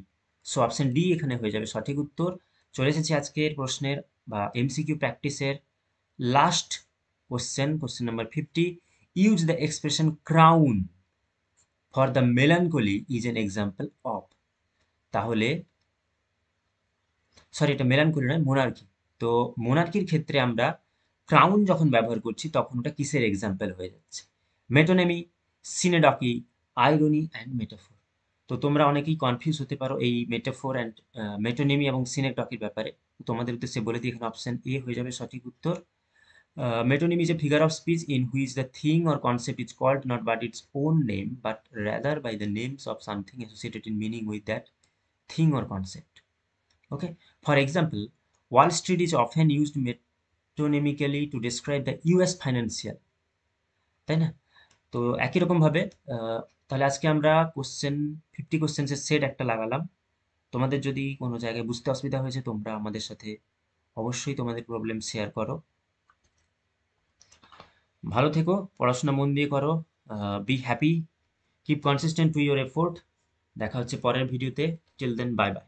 So option D এখানে হয়ে যাবে সঠিক উত্তর। চলে এসেছে আজকের প্রশ্নের বা এমসিকিউ প্র্যাকটিসের last question, question number 50। Use the expression crown for the melancholy is an example of. তাহলে সরি, এটা মেলানকোলি নয়, মোনার্কি। তো মোনার্কির ক্ষেত্রে আমরা ক্রাউন যখন ব্যবহার করছি তখন ওটা কিসের এক্সাম্পল হয়ে যাচ্ছে? মেটোনেমি, সিনেডকি, আইরনি অ্যান্ড মেটাফোর। তো তোমরা অনেকেই কনফিউজ হতে পারো এই মেটাফোর অ্যান্ড মেটোনেমি এবং সিনেডকির ব্যাপারে। তোমাদের উদ্দেশ্যে বলে দিই, এখানে অপশন এ হয়ে যাবে সঠিক উত্তর। Metonym is a figure of speech in which the thing or concept is called not by its own name but rather by the names of something associated in meaning with that thing or concept. Okay, for example, Wall Street is often used metonymically to describe the US financial, তাই না? তো একই রকম ভাবে তাহলে আজকে আমরা question 50 কোশ্চেন্সের set একটা লাগালাম। তোমাদের যদি কোনো জায়গায় বুঝতে অসুবিধা হয়েছে, তোমরা আমাদের সাথে অবশ্যই তোমাদের প্রবলেম শেয়ার করো। ভালো থেকো, পড়াশোনা মন দিয়ে করো, be happy, keep consistent to your effort. দেখা হচ্ছে পরের ভিডিওতে। Till then, bye by.